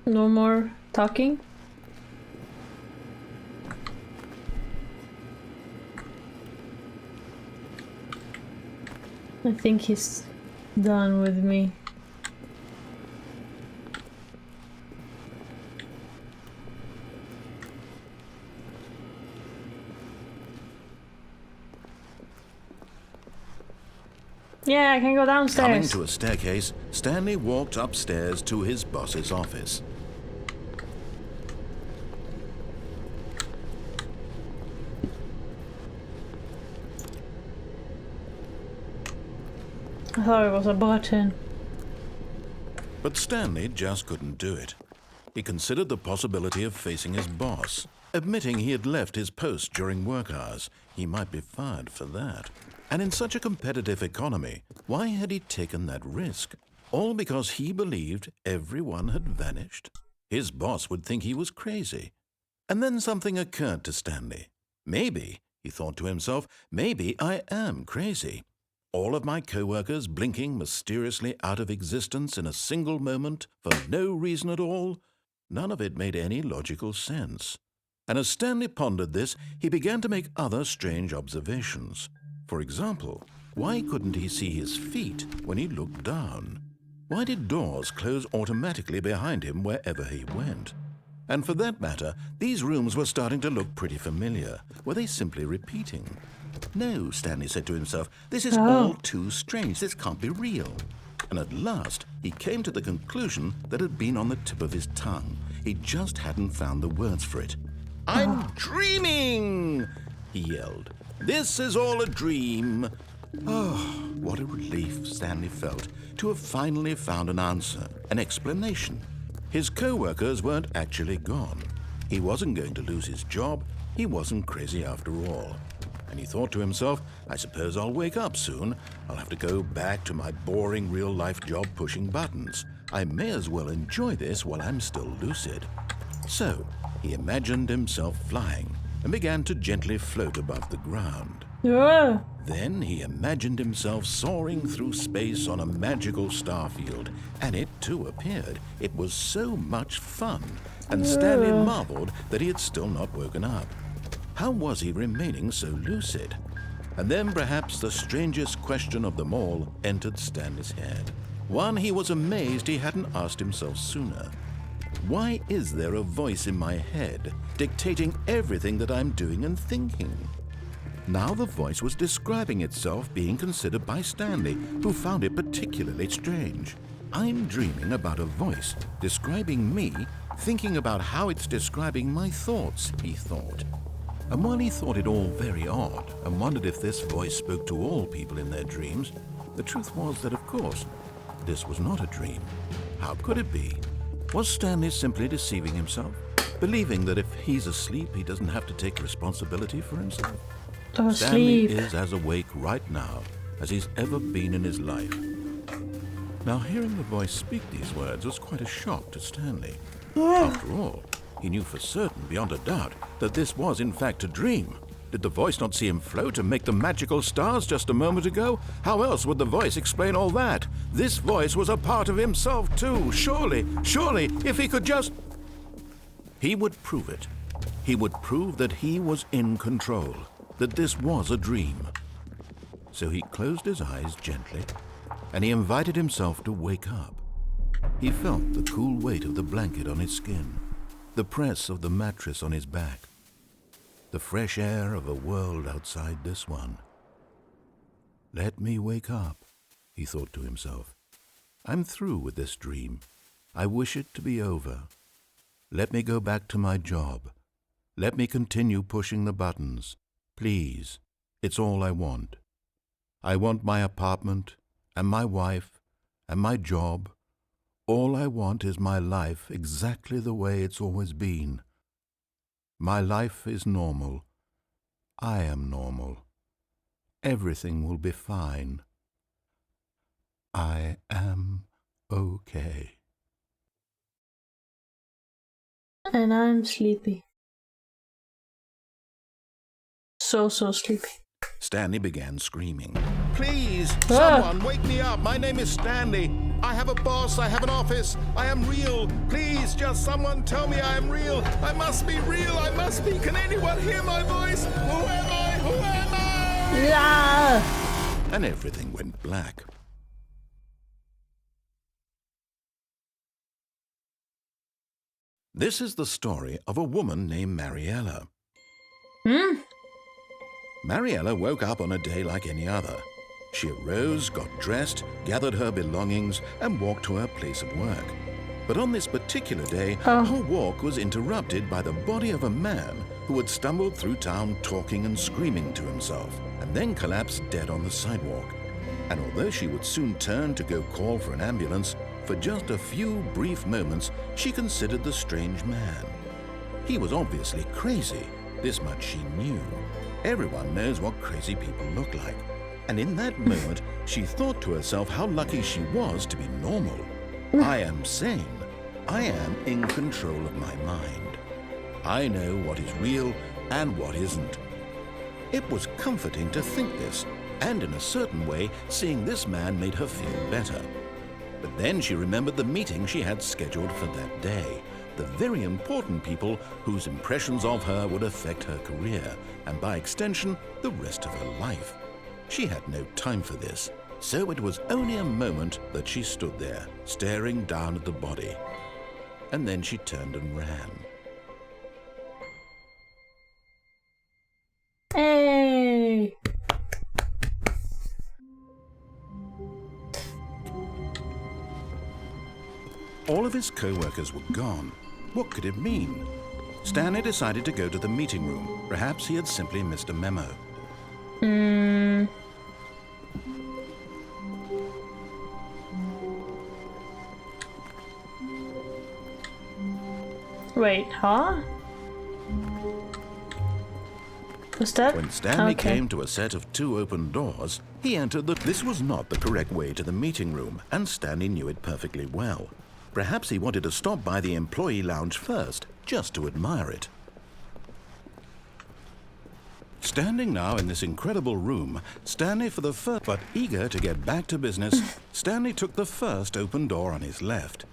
No more talking. I think he's done with me. Yeah, I can go downstairs. Coming to a staircase, Stanley walked upstairs to his boss's office. I thought it was a button. But Stanley just couldn't do it. He considered the possibility of facing his boss. Admitting he had left his post during work hours, he might be fired for that. And in such a competitive economy, why had he taken that risk? All because he believed everyone had vanished? His boss would think he was crazy. And then something occurred to Stanley. Maybe, he thought to himself, maybe I am crazy. All of my co-workers blinking mysteriously out of existence in a single moment for no reason at all? None of it made any logical sense. And as Stanley pondered this, he began to make other strange observations. For example, why couldn't he see his feet when he looked down? Why did doors close automatically behind him wherever he went? And for that matter, these rooms were starting to look pretty familiar. Were they simply repeating? No, Stanley said to himself, this is all too strange. This can't be real. And at last, he came to the conclusion that had been on the tip of his tongue. He just hadn't found the words for it. I'm dreaming, he yelled. This is all a dream. Oh, what a relief Stanley felt to have finally found an answer, an explanation. His co-workers weren't actually gone. He wasn't going to lose his job. He wasn't crazy after all. And he thought to himself, I suppose I'll wake up soon. I'll have to go back to my boring real-life job pushing buttons. I may as well enjoy this while I'm still lucid. So he imagined himself flying and began to gently float above the ground. Then he imagined himself soaring through space on a magical starfield, and it too appeared. It was so much fun, and Stanley marveled that he had still not woken up. How was he remaining so lucid? And then perhaps the strangest question of them all entered Stanley's head. One he was amazed he hadn't asked himself sooner. Why is there a voice in my head dictating everything that I'm doing and thinking? Now the voice was describing itself being considered by Stanley, who found it particularly strange. I'm dreaming about a voice describing me, thinking about how it's describing my thoughts, he thought. And while he thought it all very odd and wondered if this voice spoke to all people in their dreams, the truth was that, of course, this was not a dream. How could it be? Was Stanley simply deceiving himself, believing that if he's asleep, he doesn't have to take responsibility for himself? Stanley is as awake right now as he's ever been in his life. Now, hearing the voice speak these words was quite a shock to Stanley. After all, he knew for certain, beyond a doubt, that this was in fact a dream. Did the voice not see him float and make the magical stars just a moment ago? How else would the voice explain all that? This voice was a part of himself too. Surely, if he could just... He would prove it. He would prove that he was in control, that this was a dream. So he closed his eyes gently, and he invited himself to wake up. He felt the cool weight of the blanket on his skin, the press of the mattress on his back, the fresh air of a world outside this one. Let me wake up, he thought to himself. I'm through with this dream. I wish it to be over. Let me go back to my job. Let me continue pushing the buttons. Please, it's all I want. I want my apartment and my wife and my job. All I want is my life exactly the way it's always been. My life is normal. I am normal. Everything will be fine. I am okay. And I'm sleepy. So sleepy. Stanley began screaming. Please, someone wake me up. My name is Stanley. I have a boss. I have an office. I am real. Please, just someone tell me I am real. I must be real. I must be. Can anyone hear my voice? Who am I? Who am I? Yeah. And everything went black. This is the story of a woman named Mariella. Mariella woke up on a day like any other. She arose, got dressed, gathered her belongings, and walked to her place of work. But on this particular day, her walk was interrupted by the body of a man who had stumbled through town talking and screaming to himself, and then collapsed dead on the sidewalk. And although she would soon turn to go call for an ambulance, for just a few brief moments, she considered the strange man. He was obviously crazy. This much she knew. Everyone knows what crazy people look like. And in that moment, she thought to herself how lucky she was to be normal. I am sane. I am in control of my mind. I know what is real and what isn't. It was comforting to think this, and in a certain way, seeing this man made her feel better. But then she remembered the meeting she had scheduled for that day. The very important people whose impressions of her would affect her career, and by extension, the rest of her life. She had no time for this, so it was only a moment that she stood there, staring down at the body. And then she turned and ran. Hey! All of his co-workers were gone. What could it mean? Stanley decided to go to the meeting room. Perhaps he had simply missed a memo. Wait, huh? Was that? When Stanley came to a set of 2 open doors, he entered This was not the correct way to the meeting room, and Stanley knew it perfectly well. Perhaps he wanted to stop by the employee lounge first, just to admire it. Standing now in this incredible room, Stanley for the first, but eager to get back to business, Stanley took the first open door on his left.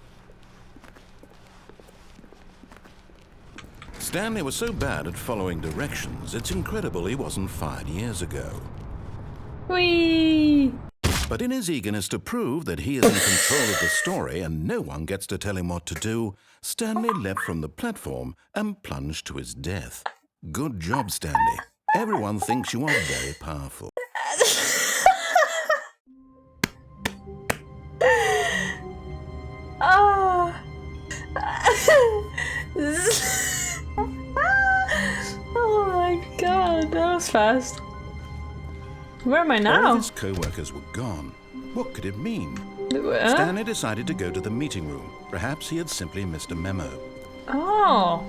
Stanley was so bad at following directions, it's incredible he wasn't fired years ago. Whee! But in his eagerness to prove that he is in control of the story and no one gets to tell him what to do, Stanley leapt from the platform and plunged to his death. Good job, Stanley. Everyone thinks you are very powerful. Oh. Oh my god, that was fast. Where am I All now? of his co-workers were gone. What could it mean? Huh? Stanley decided to go to the meeting room. Perhaps he had simply missed a memo. Oh.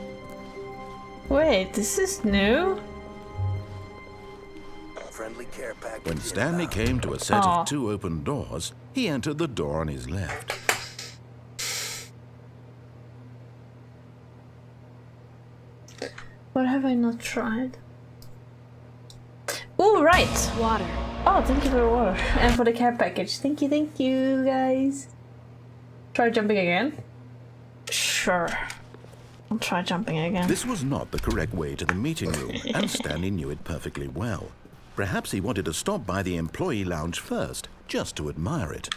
Wait, this is new? When Stanley came to a set Aw. of 2 open doors, he entered the door on his left. What have I not tried? Oh, right! Water. Oh, thank you for the water. And for the care package. Thank you, guys. Try jumping again? Sure. I'll try jumping again. This was not the correct way to the meeting room, and Stanley knew it perfectly well. Perhaps he wanted to stop by the employee lounge first, just to admire it.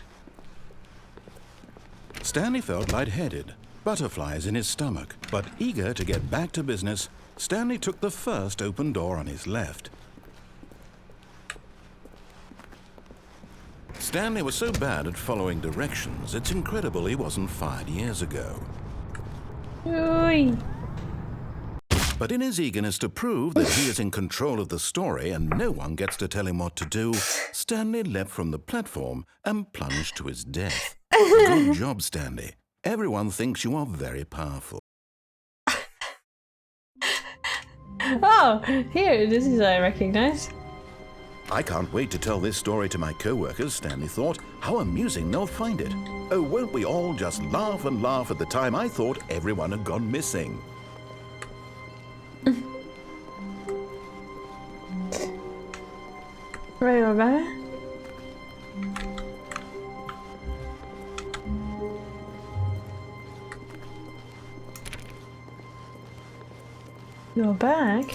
Stanley felt lightheaded, butterflies in his stomach, but eager to get back to business, Stanley took the first open door on his left. Stanley was so bad at following directions, it's incredible he wasn't fired years ago. Oi. But in his eagerness to prove that he is in control of the story and no one gets to tell him what to do, Stanley leapt from the platform and plunged to his death. Good job, Stanley. Everyone thinks you are very powerful. Oh, here, this is I recognize. I can't wait to tell this story to my co-workers, Stanley thought. How amusing they'll find it. Oh, won't we all just laugh and laugh at the time I thought everyone had gone missing. Right over. You're back?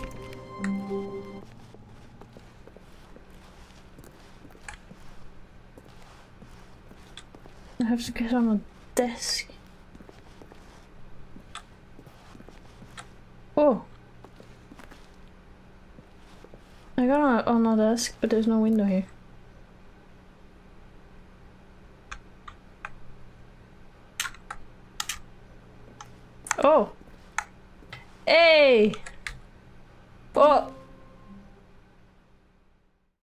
I have to get on a desk. Oh! I got on a desk, but there's no window here. Oh! Hey! Oh!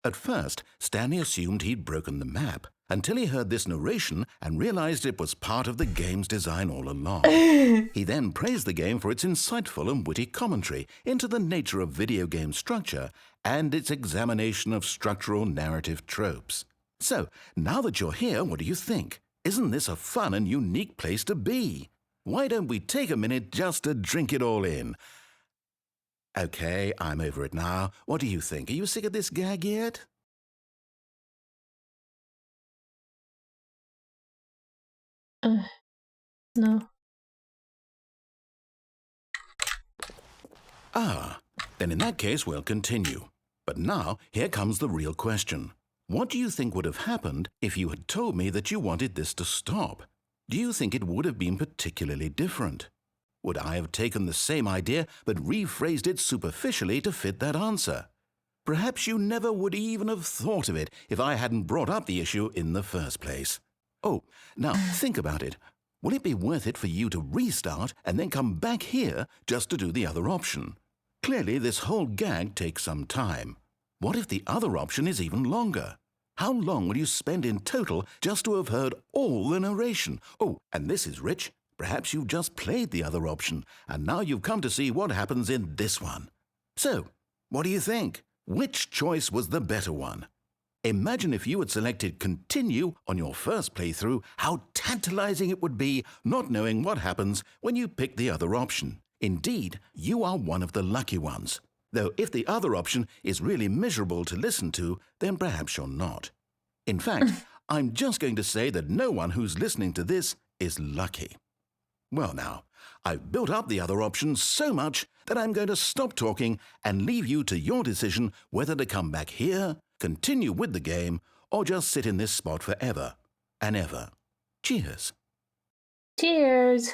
At first, Stanley assumed he'd broken the map, until he heard this narration and realized it was part of the game's design all along. He then praised the game for its insightful and witty commentary into the nature of video game structure and its examination of structural narrative tropes. So, now that you're here, what do you think? Isn't this a fun and unique place to be? Why don't we take a minute just to drink it all in? Okay, I'm over it now. What do you think? Are you sick of this gag yet? No. Ah, then in that case we'll continue. But now, here comes the real question. What do you think would have happened if you had told me that you wanted this to stop? Do you think it would have been particularly different? Would I have taken the same idea but rephrased it superficially to fit that answer? Perhaps you never would even have thought of it if I hadn't brought up the issue in the first place. Oh, now think about it. Will it be worth it for you to restart and then come back here just to do the other option? Clearly, this whole gag takes some time. What if the other option is even longer? How long will you spend in total just to have heard all the narration? Oh, and this is rich. Perhaps you've just played the other option, and now you've come to see what happens in this one. So, what do you think? Which choice was the better one? Imagine if you had selected Continue on your first playthrough, how tantalizing it would be not knowing what happens when you pick the other option. Indeed, you are one of the lucky ones. Though if the other option is really miserable to listen to, then perhaps you're not. In fact, I'm just going to say that no one who's listening to this is lucky. Well now, I've built up the other options so much that I'm going to stop talking and leave you to your decision whether to come back here, continue with the game, or just sit in this spot forever and ever. Cheers. Cheers.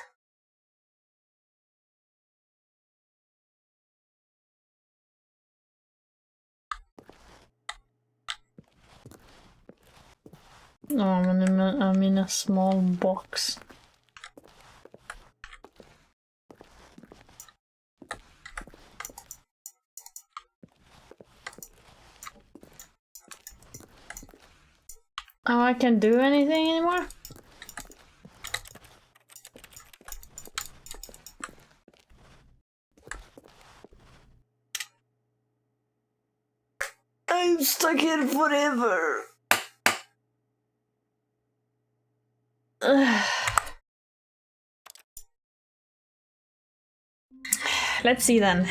Oh, I'm in a small box. Oh, I can't do anything anymore? I'm stuck here forever. Let's see then.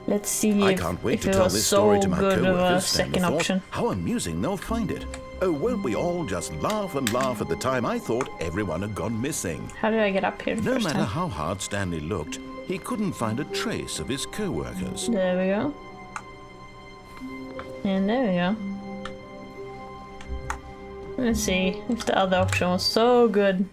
Let's see I if, can't wait if to it tell was this so story to my good of a co-workers, Stanley second thought. option. How amusing they'll find it. Oh, won't we all just laugh and laugh at the time I thought everyone had gone missing? How did I get up here the No first matter time? how hard Stanley looked, he couldn't find a trace of his co-workers. There we go. And there we go. Let's see if the other option was so good.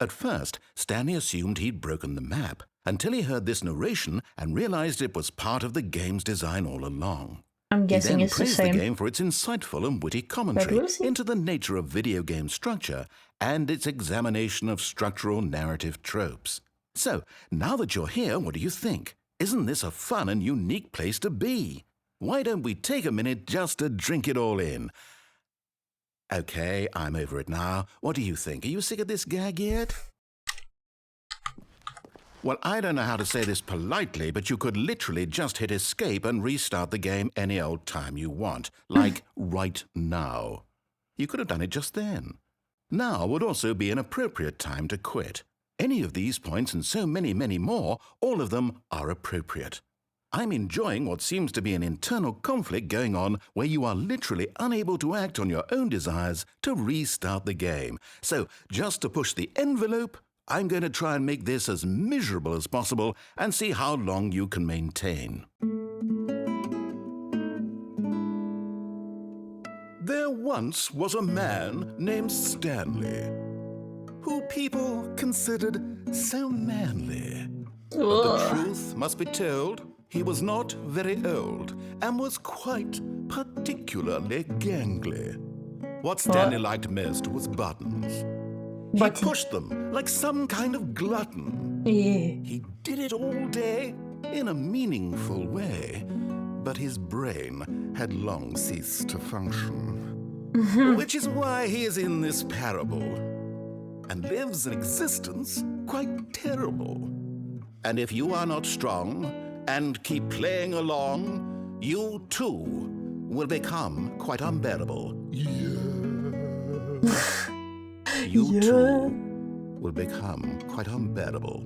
At first, Stanley assumed he'd broken the map until he heard this narration and realized it was part of the game's design all along. I'm guessing He then it's the praised same. the game for its insightful and witty commentary Lucy? into the nature of video game structure and its examination of structural narrative tropes. So, now that you're here, what do you think? Isn't this a fun and unique place to be? Why don't we take a minute just to drink it all in? Okay, I'm over it now. What do you think? Are you sick of this gag yet? Well, I don't know how to say this politely, but you could literally just hit escape and restart the game any old time you want, like right now. You could have done it just then. Now would also be an appropriate time to quit. Any of these points and so many, many more, all of them are appropriate. I'm enjoying what seems to be an internal conflict going on where you are literally unable to act on your own desires to restart the game. So, just to push the envelope, I'm going to try and make this as miserable as possible and see how long you can maintain. There once was a man named Stanley, who people considered so manly. But the truth must be told, he was not very old and was quite particularly gangly. What Stanley liked most was buttons. He pushed them like some kind of glutton. Yeah. He did it all day in a meaningful way, but his brain had long ceased to function. Which is why he is in this parable and lives an existence quite terrible. And if you are not strong and keep playing along, you too will become quite unbearable. You too will become quite unbearable.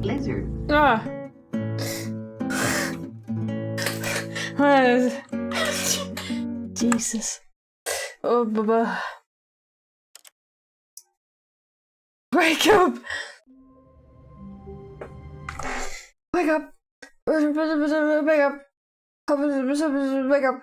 Lizard. Ah. Jesus. Oh, Baba. Wake up! Wake up! Wake up! Wake up!